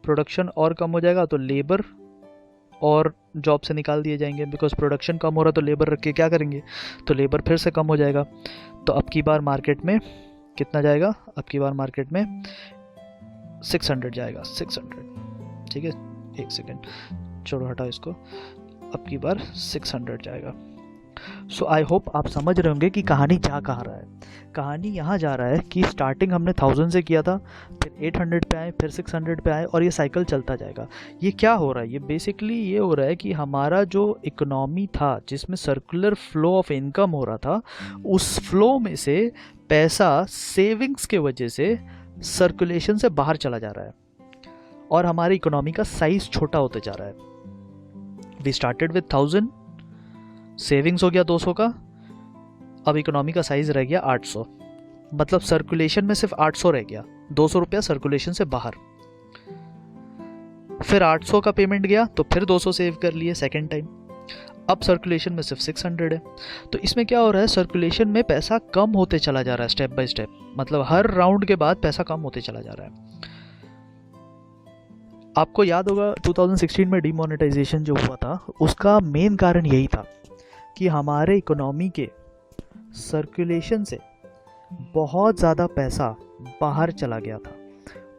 प्रोडक्शन और कम हो जाएगा तो लेबर और जॉब से निकाल दिए जाएंगे। बिकॉज प्रोडक्शन कम हो रहा है तो लेबर रख के क्या करेंगे? तो लेबर फिर से कम हो जाएगा। तो अब की बार मार्केट में कितना जाएगा? अब की बार मार्केट में 600 जाएगा, 600, ठीक है। एक सेकेंड, छोड़ो हटाओ इसको। अब की बार 600 जाएगा। सो आई होप आप समझ रहे होंगे कि कहानी जा कहाँ रहा है। कहानी यहाँ जा रहा है कि स्टार्टिंग हमने 1000 से किया था, फिर 800 पे आए, फिर 600 पे आए, और ये साइकिल चलता जाएगा। ये क्या हो रहा है? ये बेसिकली ये हो रहा है कि हमारा जो इकोनॉमी था जिसमें सर्कुलर फ्लो ऑफ इनकम हो रहा था, उस फ्लो में से पैसा सेविंग्स के वजह से सर्कुलेशन से बाहर चला जा रहा है और हमारी इकोनॉमी का साइज छोटा होते जा रहा है। वी स्टार्टेड विद 1000, सेविंग्स हो गया 200 का, अब इकोनॉमी का साइज रह गया 800। मतलब सर्कुलेशन में सिर्फ 800 रह गया, ₹200 सर्कुलेशन से बाहर। फिर 800 का पेमेंट गया तो फिर 200 सेव कर लिए सेकेंड टाइम। अब सर्कुलेशन में सिर्फ 600 है। तो इसमें क्या हो रहा है? सर्कुलेशन में पैसा कम होते चला जा रहा है स्टेप बाय स्टेप। मतलब हर राउंड के बाद पैसा कम होते चला जा रहा है। आपको याद होगा 2016 में डिमोनेटाइजेशन जो हुआ था उसका मेन कारण यही था कि हमारे इकोनॉमी के सर्कुलेशन से बहुत ज़्यादा पैसा बाहर चला गया था।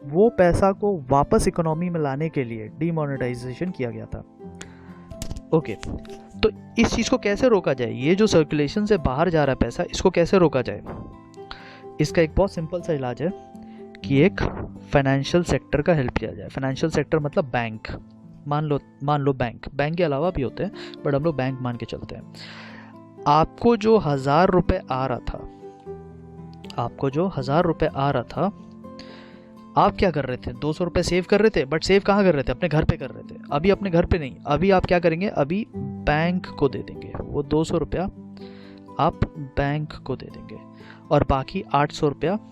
वो पैसा को वापस इकोनॉमी में लाने के लिए डिमोनेटाइजेशन किया गया था। ओके, तो इस चीज़ को कैसे रोका जाए? ये जो सर्कुलेशन से बाहर जा रहा है पैसा, इसको कैसे रोका जाए? इसका एक बहुत सिंपल सा इलाज है कि एक फाइनेंशियल सेक्टर का हेल्प किया जाए। फाइनेंशियल सेक्टर मतलब बैंक। मान लो बैंक के अलावा भी होते हैं, बट हम लोग बैंक मान के चलते हैं। आपको जो ₹1000 आ रहा था, आप क्या कर रहे थे? ₹200 सेव कर रहे थे, बट सेव कहाँ कर रहे थे? अपने घर पे कर रहे थे। अभी अपने घर पे नहीं, अभी आप क्या करेंगे? अभी बैंक को दे देंगे। वो ₹200 आप बैंक को दे देंगे और बाकी ₹800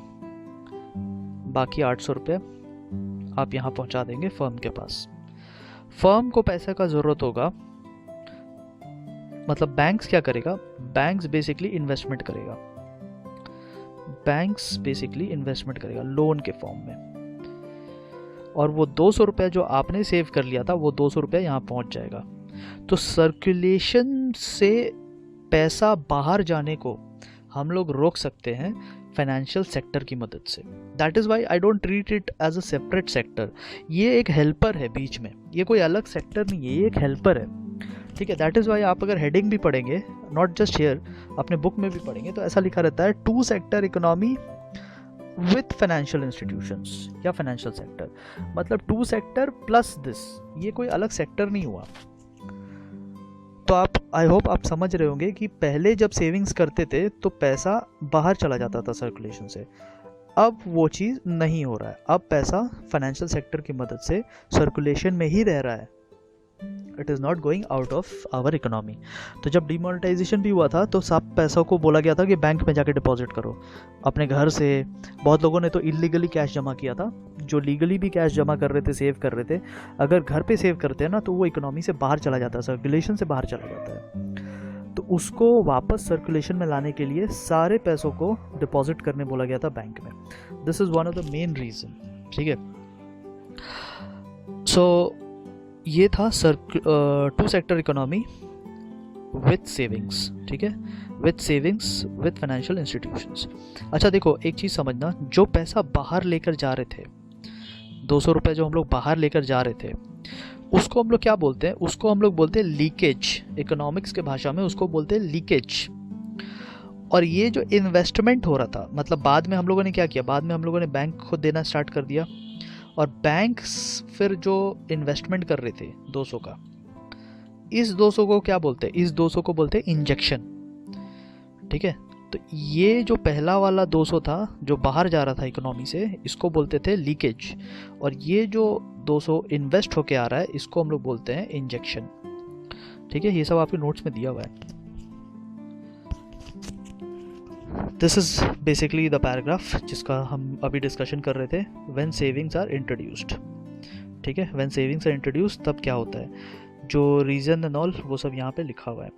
आप यहाँ पहुँचा देंगे फर्म के पास। फर्म को पैसे का ज़रूरत होगा, मतलब बैंक्स क्या करेगा? बैंक्स बेसिकली इन्वेस्टमेंट करेगा लोन के फॉर्म में, और वो ₹200 जो आपने सेव कर लिया था वो ₹200 यहाँ पहुँच जाएगा। तो सर्कुलेशन से पैसा बाहर जाने को हम लोग रोक सकते हैं फाइनेंशियल सेक्टर की मदद से। That is why I don't treat it as a separate sector. ये एक हेल्पर है बीच में, ये कोई अलग सेक्टर नहीं है, ये एक हेल्पर है, ठीक है। दैट इज़ वाई आप अगर हेडिंग भी पढ़ेंगे, नॉट जस्ट हियर, अपने बुक में भी पढ़ेंगे तो ऐसा लिखा रहता है 2 sector economy with financial institutions या फाइनेंशियल सेक्टर, मतलब 2 सेक्टर प्लस दिस, ये कोई अलग सेक्टर नहीं हुआ। तो आप, आई होप आप समझ रहे होंगे कि पहले जब सेविंग्स करते थे तो पैसा बाहर चला जाता था सर्कुलेशन से, अब वो चीज़ नहीं हो रहा है, अब पैसा फाइनेंशियल सेक्टर की मदद से सर्कुलेशन में ही रह रहा है, it is not going out of our economy. तो जब डिमोनेटाइजेशन भी हुआ था तो सब पैसों को बोला गया था कि बैंक में जाके डिपॉजिट करो अपने घर से। बहुत लोगों ने तो इलीगली कैश जमा किया था, जो लीगली भी कैश जमा कर रहे थे, सेव कर रहे थे, अगर घर पे सेव करते हैं ना तो वो इकोनॉमी से बाहर चला जाता है, सर्कुलेशन से बाहर चला जाता है। तो उसको वापस सर्कुलेशन में लाने के लिए सारे पैसों को डिपॉजिट करने बोला गया था बैंक में। This is one of the main reason, ठीक है। सो ये था 2 सेक्टर इकोनॉमी विथ सेविंग्स, ठीक है, with savings with financial institutions. अच्छा देखो, एक चीज़ समझना, जो पैसा बाहर लेकर जा रहे थे, 200 रुपये जो हम लोग बाहर लेकर जा रहे थे, उसको हम लोग क्या बोलते हैं? उसको हम लोग बोलते हैं लीकेज। इकोनॉमिक्स के भाषा में उसको बोलते हैं लीकेज। और ये जो इन्वेस्टमेंट हो रहा था, मतलब बाद में हम लोगों ने क्या किया, बाद में हम लोगों ने बैंक को देना स्टार्ट कर दिया, और बैंक्स फिर जो इन्वेस्टमेंट कर रहे थे 200 का, इस 200 को क्या बोलते हैं? इस 200 को बोलते हैं इंजेक्शन, ठीक है। तो ये जो पहला वाला 200 था जो बाहर जा रहा था इकोनॉमी से, इसको बोलते थे लीकेज, और ये जो 200 इन्वेस्ट होके आ रहा है इसको हम लोग बोलते हैं इंजेक्शन, ठीक है। ये सब आपके नोट्स में दिया हुआ है। This is basically the paragraph जिसका हम अभी डिस्कशन कर रहे थे, व्हेन सेविंग्स आर इंट्रोड्यूस्ड, ठीक है। व्हेन सेविंग्स आर इंट्रोड्यूस्ड तब क्या होता है, जो रीज़न एंड ऑल वो सब यहाँ पे लिखा हुआ है,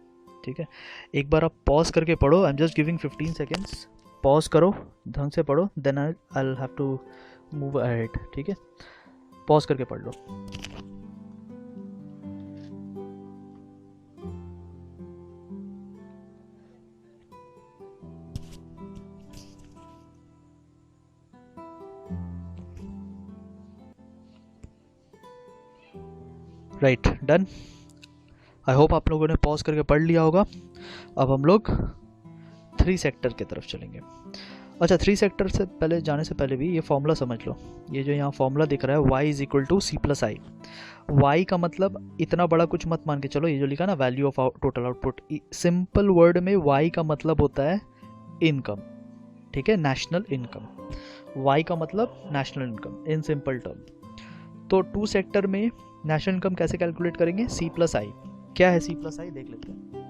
ठीक है। एक बार आप पॉज करके पढ़ो, I am just giving 15 seconds, pause करो, ढंग से पढ़ो, then I will have to move ahead, ठीक है। पॉज करके पढ़ लो। Right, done. आई होप आप लोगों ने पॉज करके पढ़ लिया होगा। अब हम लोग 3 सेक्टर की तरफ चलेंगे। अच्छा, 3 सेक्टर से पहले जाने से पहले भी ये फॉर्मूला समझ लो। ये जो यहाँ फॉर्मूला दिख रहा है y is equal to C plus I. Y का मतलब इतना बड़ा कुछ मत मान के चलो, ये जो लिखा ना value of total output, simple word में y का मतलब होता है इनकम, ठीक है, नेशनल इनकम। y का मतलब national income in simple term. तो 2 सेक्टर में नेशनल इनकम कैसे कैलकुलेट करेंगे? सी प्लस आई। क्या है सी प्लस आई, देख लेते हैं।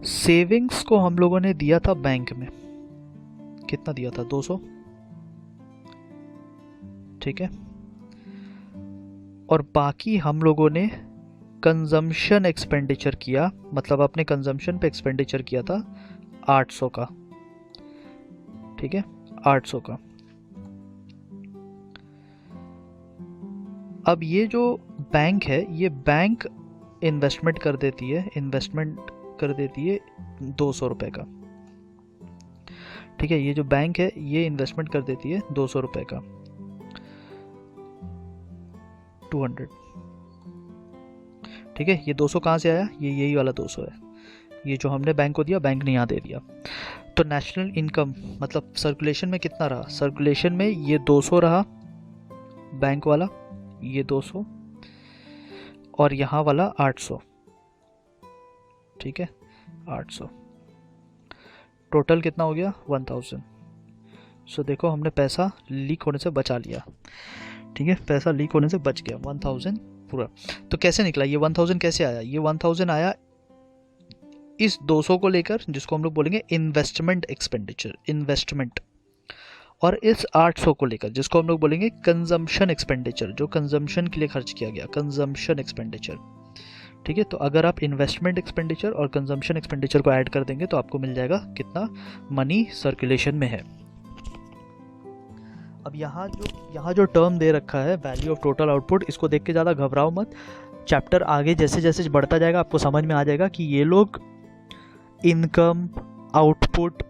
सेविंग्स को हम लोगों ने दिया था बैंक में, कितना दिया था? 200, ठीक है। और बाकी हम लोगों ने कंजम्पशन एक्सपेंडिचर किया, मतलब अपने कंजम्पशन पे एक्सपेंडिचर किया था 800 का, ठीक है, 800 का। अब ये जो बैंक है, ये बैंक इन्वेस्टमेंट कर देती है 200 रुपए का, ठीक है। ये जो बैंक है ये इन्वेस्टमेंट कर देती है 200 रुपए का, 200, ठीक है। ये 200 कहाँ से आया? ये यही वाला 200 है, ये जो हमने बैंक को दिया, बैंक ने यहाँ दे दिया। तो नेशनल इनकम मतलब सर्कुलेशन में कितना रहा? सर्कुलेशन में ये 200 रहा बैंक वाला, ये 200, और यहाँ वाला 800, ठीक है, 800। टोटल कितना हो गया? 1000। सो देखो, हमने पैसा लीक होने से बचा लिया, ठीक है, पैसा लीक होने से बच गया 1000 पूरा। तो कैसे निकला ये 1000? कैसे आया ये 1000? आया इस 200 को लेकर, जिसको हम लोग बोलेंगे इन्वेस्टमेंट एक्सपेंडिचर, इन्वेस्टमेंट, और इस 800 को लेकर, जिसको हम लोग बोलेंगे कंजम्पशन एक्सपेंडिचर, जो कंजम्पशन के लिए खर्च किया गया, कंजम्पशन एक्सपेंडिचर, ठीक है। तो अगर आप इन्वेस्टमेंट एक्सपेंडिचर और कंजम्पशन एक्सपेंडिचर को ऐड कर देंगे तो आपको मिल जाएगा कितना मनी सर्कुलेशन में है। अब यहाँ जो टर्म दे रखा है वैल्यू ऑफ टोटल आउटपुट, इसको देख के ज़्यादा घबराओ मत। चैप्टर आगे जैसे जैसे बढ़ता जाएगा आपको समझ में आ जाएगा कि ये लोग इनकम, आउटपुट,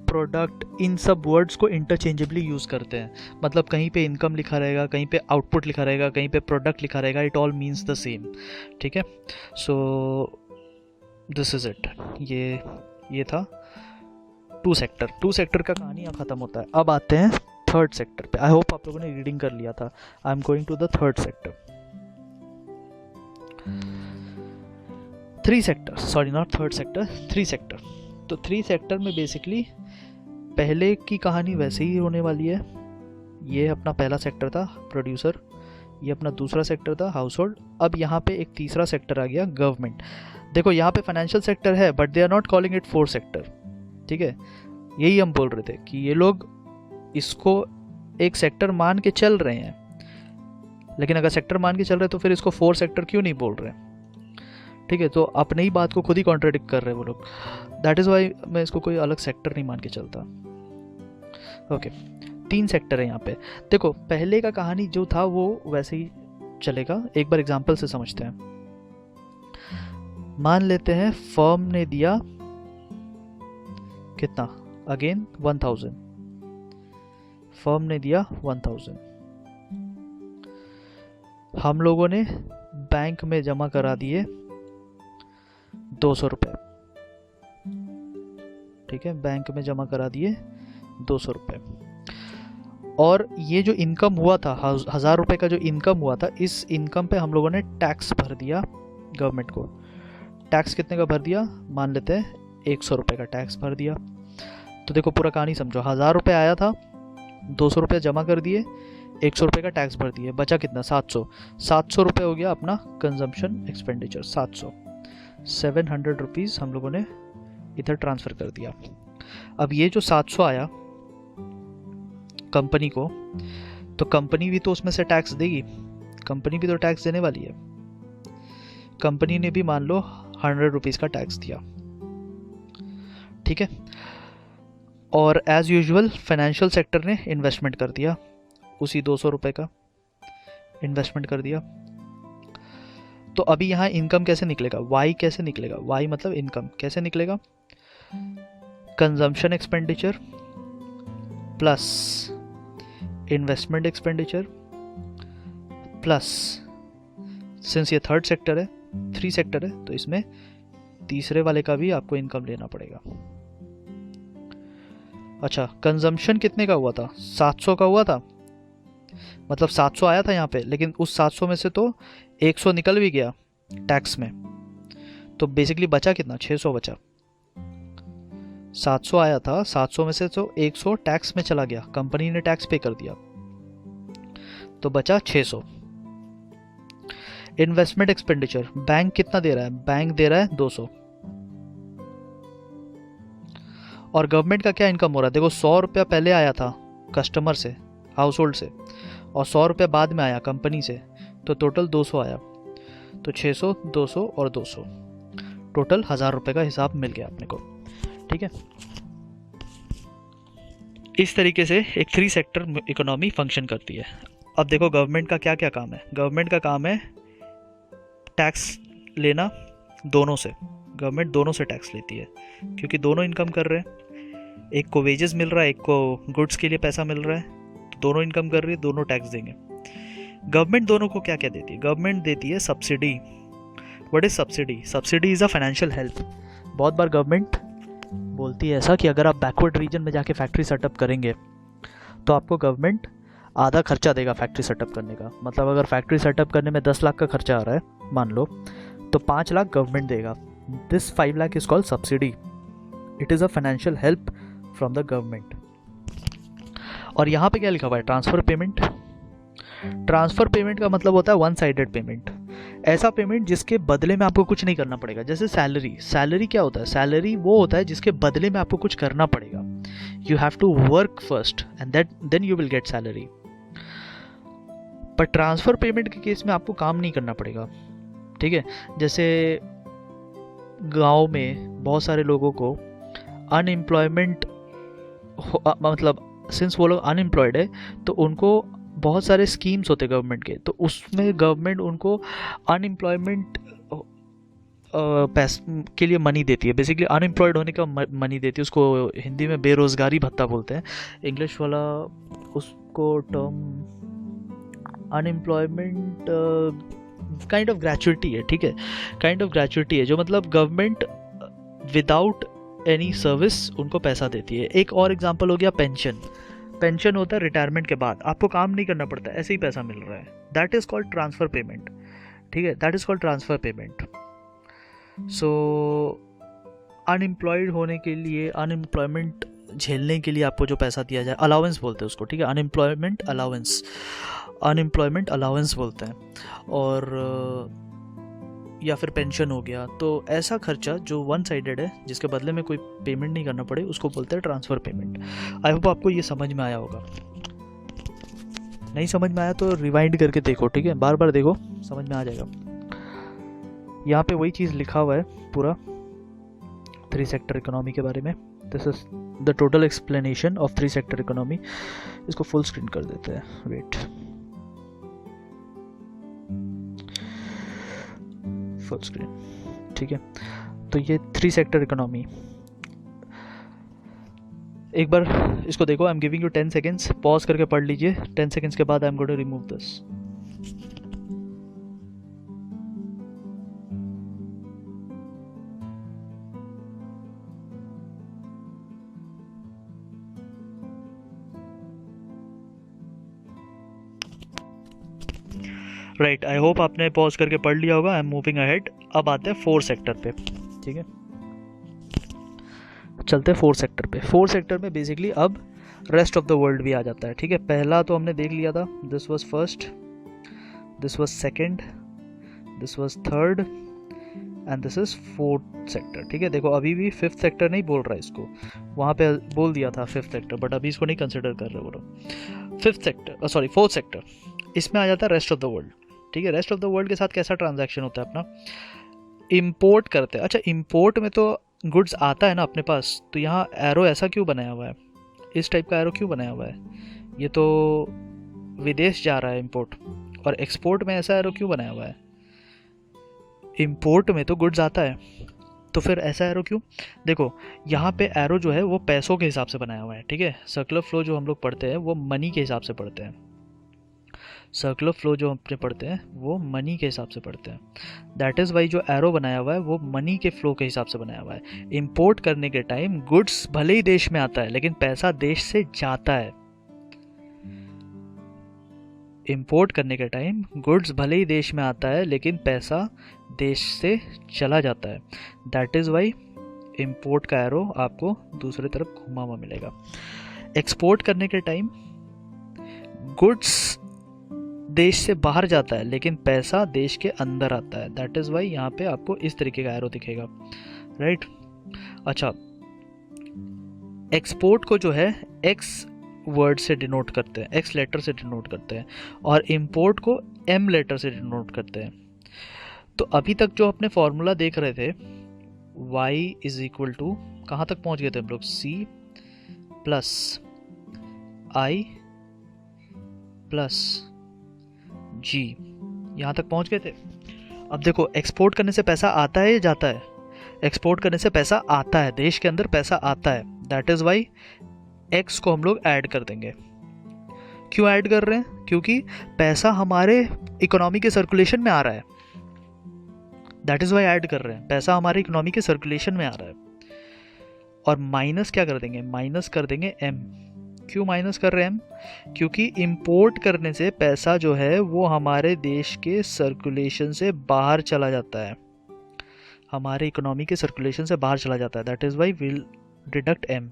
प्रोडक्ट, इन सब वर्ड्स को इंटरचेंजेबली यूज़ करते हैं। मतलब कहीं पे इनकम लिखा रहेगा, कहीं पे आउटपुट लिखा रहेगा, कहीं पे प्रोडक्ट लिखा रहेगा, it all means the same. ठीक है, सो दिस इज़ इट। ये था टू सेक्टर का कहानी यहाँ ख़त्म होता है। अब आते हैं थर्ड सेक्टर पे। आई होप आप लोगों ने रीडिंग कर लिया था। I am going to the third sector. Three sector. तो थ्री सेक्टर में बेसिकली पहले की कहानी वैसे ही होने वाली है। ये अपना पहला सेक्टर था प्रोड्यूसर, ये अपना दूसरा सेक्टर था हाउस होल्ड। अब यहाँ पे एक तीसरा सेक्टर आ गया गवर्नमेंट। देखो यहाँ पे फाइनेंशियल सेक्टर है but they are not calling it fourth sector. ठीक है, यही हम बोल रहे थे कि ये लोग इसको एक सेक्टर मान के चल रहे हैं, लेकिन अगर सेक्टर मान के चल रहे हैं तो फिर इसको फोर्थ सेक्टर क्यों नहीं बोल रहे हैं। ठीक है, तो अपने ही बात को खुद ही कॉन्ट्राडिक्ट कर रहे हैं वो लोग। दैट इज़ वाई मैं इसको कोई अलग सेक्टर नहीं मान के चलता। ओके, 3 सेक्टर है यहाँ पे। देखो पहले का कहानी जो था वो वैसे ही चलेगा। एक बार एग्जांपल से समझते हैं। मान लेते हैं फर्म ने दिया कितना, अगेन 1000। फर्म ने दिया 1000, हम लोगों ने बैंक में जमा करा दिए 200 रुपये। ठीक है, बैंक में जमा करा दिए 200 रुपये। और ये जो इनकम हुआ था 1000 रुपये का जो इनकम हुआ था, इस इनकम पे हम लोगों ने टैक्स भर दिया गवर्नमेंट को। टैक्स कितने का भर दिया, मान लेते हैं 100 रुपये का टैक्स भर दिया। तो देखो पूरा कहानी समझो, 1000 रुपये आया था, 200 रुपये जमा कर दिए, 100 रुपये का टैक्स भर दिए, बचा कितना 700 रुपये हो गया अपना कंजम्पशन एक्सपेंडिचर। 700 रुपीज़ हम लोगों ने इधर ट्रांसफ़र कर दिया। अब ये जो 700 आया कंपनी को, तो कंपनी भी तो उसमें से टैक्स देगी, कंपनी भी तो टैक्स देने वाली है। कंपनी ने भी मान लो 100 रुपीज़ का टैक्स दिया। ठीक है, और एज़ यूजुअल फाइनेंशियल सेक्टर ने इन्वेस्टमेंट कर दिया, उसी 200 रुपये का इन्वेस्टमेंट कर दिया। तो अभी यहाँ इनकम कैसे निकलेगा, वाई कैसे निकलेगा, वाई मतलब इनकम कैसे निकलेगा, consumption expenditure plus investment expenditure plus, since ये थर्ड सेक्टर है, 3 सेक्टर है, तो इसमें तीसरे वाले का भी आपको इनकम लेना पड़ेगा। अच्छा, कंजम्पशन कितने का हुआ था, 700 का हुआ था, मतलब 700 आया था यहाँ पे, लेकिन उस 700 में से तो 100 निकल भी गया टैक्स में, तो बेसिकली बचा कितना, 600 बचा। 700 आया था, 700 में से तो 100 टैक्स में चला गया, कंपनी ने टैक्स पे कर दिया, तो बचा 600। इन्वेस्टमेंट एक्सपेंडिचर, बैंक कितना दे रहा है, बैंक दे रहा है 200। और गवर्नमेंट का क्या इनकम हो रहा है, देखो 100 रुपया पहले आया था कस्टमर से, हाउस होल्ड से, और 100 रुपये बाद में आया कंपनी से, तो टोटल 200 आया। तो 600, 200 और 200, टोटल 1000 रुपये का हिसाब मिल गया अपने को। ठीक है, इस तरीके से एक 3 सेक्टर इकोनॉमी फंक्शन करती है। अब देखो गवर्नमेंट का क्या क्या काम है। गवर्नमेंट का काम है टैक्स लेना दोनों से, गवर्नमेंट दोनों से टैक्स लेती है, क्योंकि दोनों इनकम कर रहे हैं, एक को वेजेस मिल रहा है, एक को गुड्स के लिए पैसा मिल रहा है, तो दोनों इनकम कर रही है, दोनों टैक्स देंगे। गवर्नमेंट दोनों को क्या क्या देती है, गवर्नमेंट देती है subsidy. What is subsidy, subsidy is a financial help. बहुत बार गवर्नमेंट बोलती है ऐसा कि अगर आप बैकवर्ड रीजन में जाके फैक्ट्री सेटअप करेंगे तो आपको गवर्नमेंट आधा खर्चा देगा फैक्ट्री सेटअप करने का। मतलब अगर फैक्ट्री सेटअप करने में 10 लाख का खर्चा आ रहा है मान लो, तो 5 लाख गवर्नमेंट देगा। This 5 lakh is called subsidy. It is a financial help from the government. और यहाँ पे क्या लिखा हुआ है, ट्रांसफ़र पेमेंट। ट्रांसफ़र पेमेंट का मतलब होता है वन साइडेड पेमेंट, ऐसा पेमेंट जिसके बदले में आपको कुछ नहीं करना पड़ेगा। जैसे सैलरी, सैलरी क्या होता है, सैलरी वो होता है जिसके बदले में आपको कुछ करना पड़ेगा। You have to work first and then you will get salary. पर ट्रांसफ़र पेमेंट के केस में आपको काम नहीं करना पड़ेगा। ठीक है, जैसे गांव में बहुत सारे लोगों को अनएम्प्लॉयमेंट, मतलब सिंस वो लोग अनएम्प्लॉयड है तो उनको बहुत सारे स्कीम्स होते हैं गवर्नमेंट के, तो उसमें गवर्नमेंट उनको अनएम्प्लॉयमेंट पैसे के लिए मनी देती है, बेसिकली अनएम्प्लॉयड होने का मनी देती है, उसको हिंदी में बेरोज़गारी भत्ता बोलते हैं, इंग्लिश वाला उसको term unemployment kind of gratuity है, ठीक है, काइंड ऑफ ग्रेचुइटी है, जो मतलब गवर्नमेंट विदाउट एनी सर्विस उनको पैसा देती है। एक और एग्जांपल हो गया पेंशन। पेंशन होता है रिटायरमेंट के बाद, आपको काम नहीं करना पड़ता, ऐसे ही पैसा मिल रहा है, that is called transfer payment, ठीक है, that is called transfer payment. So unemployed होने के लिए, अनएम्प्लॉयमेंट झेलने के लिए आपको जो पैसा दिया जाए, अलाउंस बोलते हैं उसको, ठीक है, अनएम्प्लॉयमेंट अलाउंस, अनएम्प्लॉयमेंट अलाउंस बोलते हैं, और या फिर पेंशन हो गया। तो ऐसा खर्चा जो वन साइडेड है, जिसके बदले में कोई पेमेंट नहीं करना पड़े, उसको बोलते हैं ट्रांसफ़र पेमेंट। आई होप आपको ये समझ में आया होगा। नहीं समझ में आया तो रिवाइंड करके देखो, ठीक है, बार बार देखो, समझ में आ जाएगा। यहाँ पे वही चीज़ लिखा हुआ है पूरा 3 सेक्टर इकोनॉमी के बारे में। This is the total explanation of 3 sector economy. इसको फुल स्क्रीन कर देते हैं, वेट, फुल स्क्रीन, ठीक है। तो ये 3 सेक्टर इकोनॉमी, एक बार इसको देखो। I am giving you 10 seconds, pause करके पढ़ लीजिए। 10 सेकेंड्स के बाद I am going to remove this. Right, I hope आपने पॉज करके पढ़ लिया होगा। I am moving ahead. अब आते हैं 4 सेक्टर पे, ठीक है, चलते हैं 4 सेक्टर पे। 4 सेक्टर में बेसिकली अब रेस्ट ऑफ द वर्ल्ड भी आ जाता है, ठीक है। पहला तो हमने देख लिया था, this was first, this was second, this was third and this is 4th sector, ठीक है। देखो अभी भी 5th सेक्टर नहीं बोल रहा है इसको, वहाँ पे बोल दिया था 5th सेक्टर, बट अभी इसको नहीं कंसिडर कर रहे बोलो। 5th sector, sorry 4th sector, इसमें आ जाता है रेस्ट ऑफ द वर्ल्ड, ठीक है। रेस्ट ऑफ द वर्ल्ड के साथ कैसा ट्रांजैक्शन होता है अपना, इंपोर्ट करते हैं। अच्छा, इंपोर्ट में तो गुड्स आता है ना अपने पास, तो यहाँ एरो ऐसा क्यों बनाया हुआ है, इस टाइप का एरो क्यों बनाया हुआ है, ये तो विदेश जा रहा है इंपोर्ट, और एक्सपोर्ट में ऐसा एरो क्यों बनाया हुआ है, इंपोर्ट में तो गुड्स आता है, तो फिर ऐसा एरो क्यों। देखो यहाँ पे एरो जो है वो पैसों के हिसाब से बनाया हुआ है, ठीक है। सर्कुलर फ्लो जो हम लोग पढ़ते हैं वो मनी के हिसाब से पढ़ते हैं, सर्कुलर फ्लो जो अपने पढ़ते हैं वो मनी के हिसाब से पढ़ते हैं। दैट इज़ वाई जो एरो बनाया हुआ है वो मनी के फ्लो के हिसाब से बनाया हुआ है। इंपोर्ट करने के टाइम गुड्स भले ही देश में आता है लेकिन पैसा देश से जाता है। इंपोर्ट करने के टाइम गुड्स भले ही देश में आता है लेकिन पैसा देश से चला जाता है। दैट इज़ वाई इंपोर्ट का एरो आपको दूसरी तरफ घुमा हुआ मिलेगा। एक्सपोर्ट करने के टाइम गुड्स देश से बाहर जाता है लेकिन पैसा देश के अंदर आता है। दैट इज़ वाई यहाँ पे आपको इस तरीके का एरो दिखेगा, राइट। अच्छा, एक्सपोर्ट को जो है एक्स वर्ड से डिनोट करते हैं, एक्स लेटर से डिनोट करते हैं, और इंपोर्ट को एम लेटर से डिनोट करते हैं। तो अभी तक जो अपने फॉर्मूला देख रहे थे, y इज इक्वल टू, कहाँ तक पहुँच गए थे हम लोग, c प्लस आई प्लस जी, यहाँ तक पहुँच गए थे। अब देखो एक्सपोर्ट करने से पैसा आता है या जाता है, एक्सपोर्ट करने से पैसा आता है, देश के अंदर पैसा आता है। दैट इज़ वाई एक्स को हम लोग ऐड कर देंगे। क्यों ऐड कर रहे हैं, क्योंकि पैसा हमारे इकोनॉमी के सर्कुलेशन में आ रहा है। दैट इज़ वाई ऐड कर रहे हैं, पैसा हमारे इकोनॉमी के सर्कुलेशन में आ रहा है। और माइनस क्या कर देंगे, माइनस कर देंगे एम। क्यों माइनस कर रहे हैं हम, क्योंकि इंपोर्ट करने से पैसा जो है वो हमारे देश के सर्कुलेशन से बाहर चला जाता है, हमारे इकोनॉमी के सर्कुलेशन से बाहर चला जाता है। That is why will deduct them.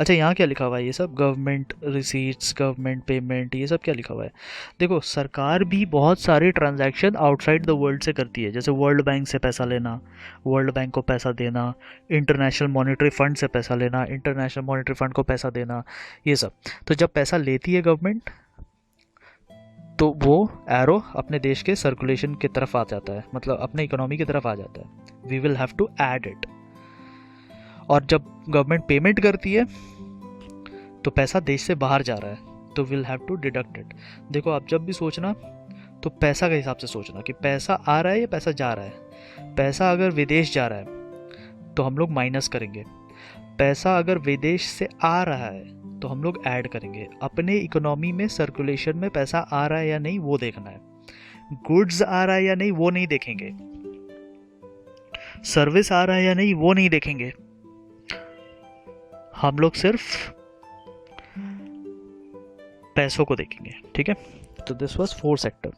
अच्छा, यहाँ क्या लिखा हुआ है, ये सब गवर्नमेंट रिसीट्स, गवर्नमेंट पेमेंट, ये सब क्या लिखा हुआ है। देखो सरकार भी बहुत सारे ट्रांजैक्शन आउटसाइड द वर्ल्ड से करती है, जैसे वर्ल्ड बैंक से पैसा लेना, वर्ल्ड बैंक को पैसा देना, इंटरनेशनल मॉनेटरी फंड से पैसा लेना, इंटरनेशनल मॉनेटरी फंड को पैसा देना, ये सब। तो जब पैसा लेती है गवर्नमेंट तो वो एरो अपने देश के सर्कुलेशन की तरफ आ जाता है, मतलब अपने इकोनॉमी की तरफ आ जाता है। We will have to add it. और जब गवर्नमेंट पेमेंट करती है तो पैसा देश से बाहर जा रहा है, तो will have to deduct it. देखो आप जब भी सोचना तो पैसा के हिसाब से सोचना कि पैसा आ रहा है या पैसा जा रहा है। पैसा अगर विदेश जा रहा है तो हम लोग माइनस करेंगे, पैसा अगर विदेश से आ रहा है तो हम लोग ऐड करेंगे। अपने इकोनॉमी में सर्कुलेशन में पैसा आ रहा है या नहीं वो देखना है, गुड्स आ रहा है या नहीं वो नहीं देखेंगे, सर्विस आ रहा है या नहीं वो नहीं देखेंगे, हम लोग सिर्फ पैसों को देखेंगे। ठीक है, तो दिस वाज 4 सेक्टर।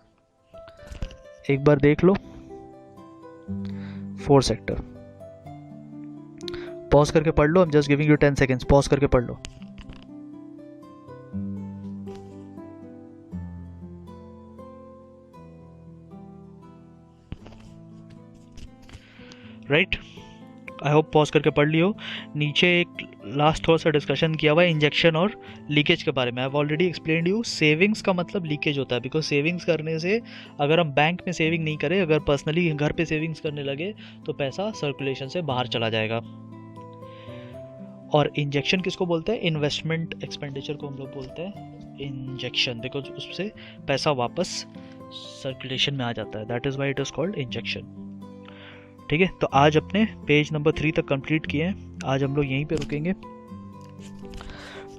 एक बार देख लो 4 सेक्टर, पॉज करके पढ़ लो। I am just giving you 10 seconds, pause करके पढ़ लो। राइट, आई होप पॉज करके पढ़ लियो। नीचे एक लास्ट थोड़ा सा डिस्कशन किया हुआ है इंजेक्शन और लीकेज के बारे में। आई have already explained you. Savings का मतलब लीकेज होता है, बिकॉज सेविंग्स करने से अगर हम बैंक में सेविंग नहीं करें, अगर पर्सनली घर पे सेविंग्स करने लगे तो पैसा सर्कुलेशन से बाहर चला जाएगा। और इंजेक्शन किसको बोलते हैं? इन्वेस्टमेंट एक्सपेंडिचर को हम लोग बोलते हैं इंजेक्शन, बिकॉज उससे पैसा वापस सर्कुलेशन में आ जाता है। That is why it is called injection. ठीक है, तो आज अपने पेज नंबर 3 तक कंप्लीट किए हैं। आज हम लोग यहीं पे रुकेंगे।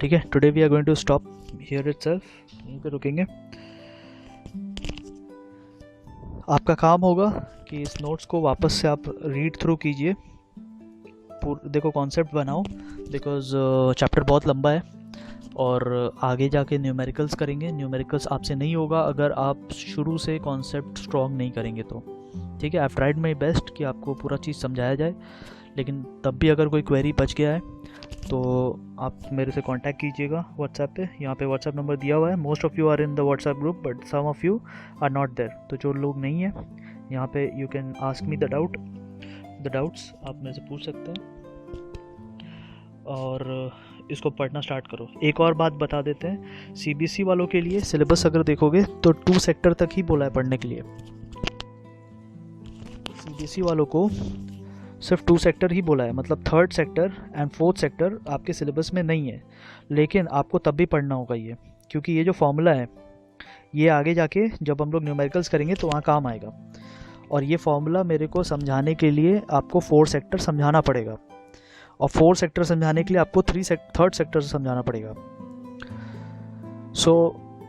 ठीक है, today we are going to stop here itself, यहीं पे रुकेंगे। आपका काम होगा कि इस नोट्स को वापस से आप रीड थ्रू कीजिए, देखो कॉन्सेप्ट बनाओ, बिकॉज चैप्टर बहुत लंबा है और आगे जाके न्यूमेरिकल्स करेंगे। न्यूमेरिकल्स आपसे नहीं होगा अगर आप शुरू से कॉन्सेप्ट स्ट्रॉन्ग नहीं करेंगे तो। ठीक है, I have tried my best कि आपको पूरा चीज़ समझाया जाए, लेकिन तब भी अगर कोई क्वेरी बच गया है तो आप मेरे से कांटेक्ट कीजिएगा व्हाट्सएप पे। यहाँ पे व्हाट्सएप नंबर दिया हुआ है। Most of you are in the WhatsApp group but some of you are not there. तो जो लोग नहीं हैं यहाँ पे, you can ask me the doubts, आप मेरे से पूछ सकते हैं और इसको पढ़ना स्टार्ट करो। एक और बात बता देते हैं, सीबीएसई वालों के लिए सिलेबस अगर देखोगे तो 2 सेक्टर तक ही बोला है पढ़ने के लिए। सीबीएसई वालों को सिर्फ 2 सेक्टर ही बोला है, मतलब 3rd sector and 4th sector आपके सिलेबस में नहीं है, लेकिन आपको तब भी पढ़ना होगा ये, क्योंकि ये जो फॉर्मूला है ये आगे जाके जब हम लोग न्यूमेरिकल्स करेंगे तो वहाँ काम आएगा। और ये फॉर्मूला मेरे को समझाने के लिए आपको 4 सेक्टर समझाना पड़ेगा, और 4 सेक्टर समझाने के लिए आपको 3rd सेक्टर से समझाना पड़ेगा। सो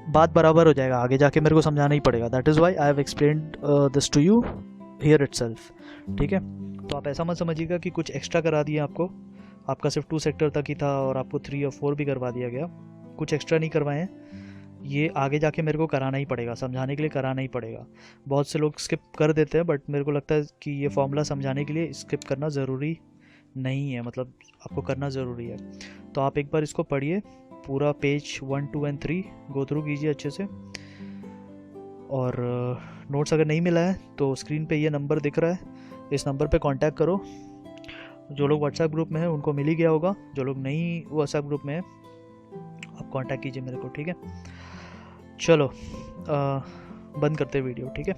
बात बराबर हो जाएगा, आगे जाके मेरे को समझाना ही पड़ेगा। That is why I have explained this to you here itself. ठीक है, तो आप ऐसा मत समझिएगा कि कुछ एक्स्ट्रा करा दिया आपको, आपका सिर्फ 2 सेक्टर तक ही था और आपको 3 और 4 भी करवा दिया गया। कुछ एक्स्ट्रा नहीं करवाए हैं, ये आगे जाके मेरे को कराना ही पड़ेगा, समझाने के लिए कराना ही पड़ेगा। बहुत से लोग स्किप कर देते हैं, बट मेरे को लगता है कि ये फॉर्मूला समझाने के लिए स्किप करना ज़रूरी नहीं है, मतलब आपको करना ज़रूरी है। तो आप एक बार इसको पढ़िए, पूरा पेज 1, 2 and 3 गो थ्रू कीजिए अच्छे से। और नोट्स अगर नहीं मिला है तो स्क्रीन पे ये नंबर दिख रहा है, इस नंबर पे कांटेक्ट करो। जो लोग व्हाट्सएप ग्रुप में हैं उनको मिल ही गया होगा, जो लोग नहीं व्हाट्सएप ग्रुप में हैं आप कांटेक्ट कीजिए मेरे को। ठीक है, चलो बंद करते वीडियो। ठीक है।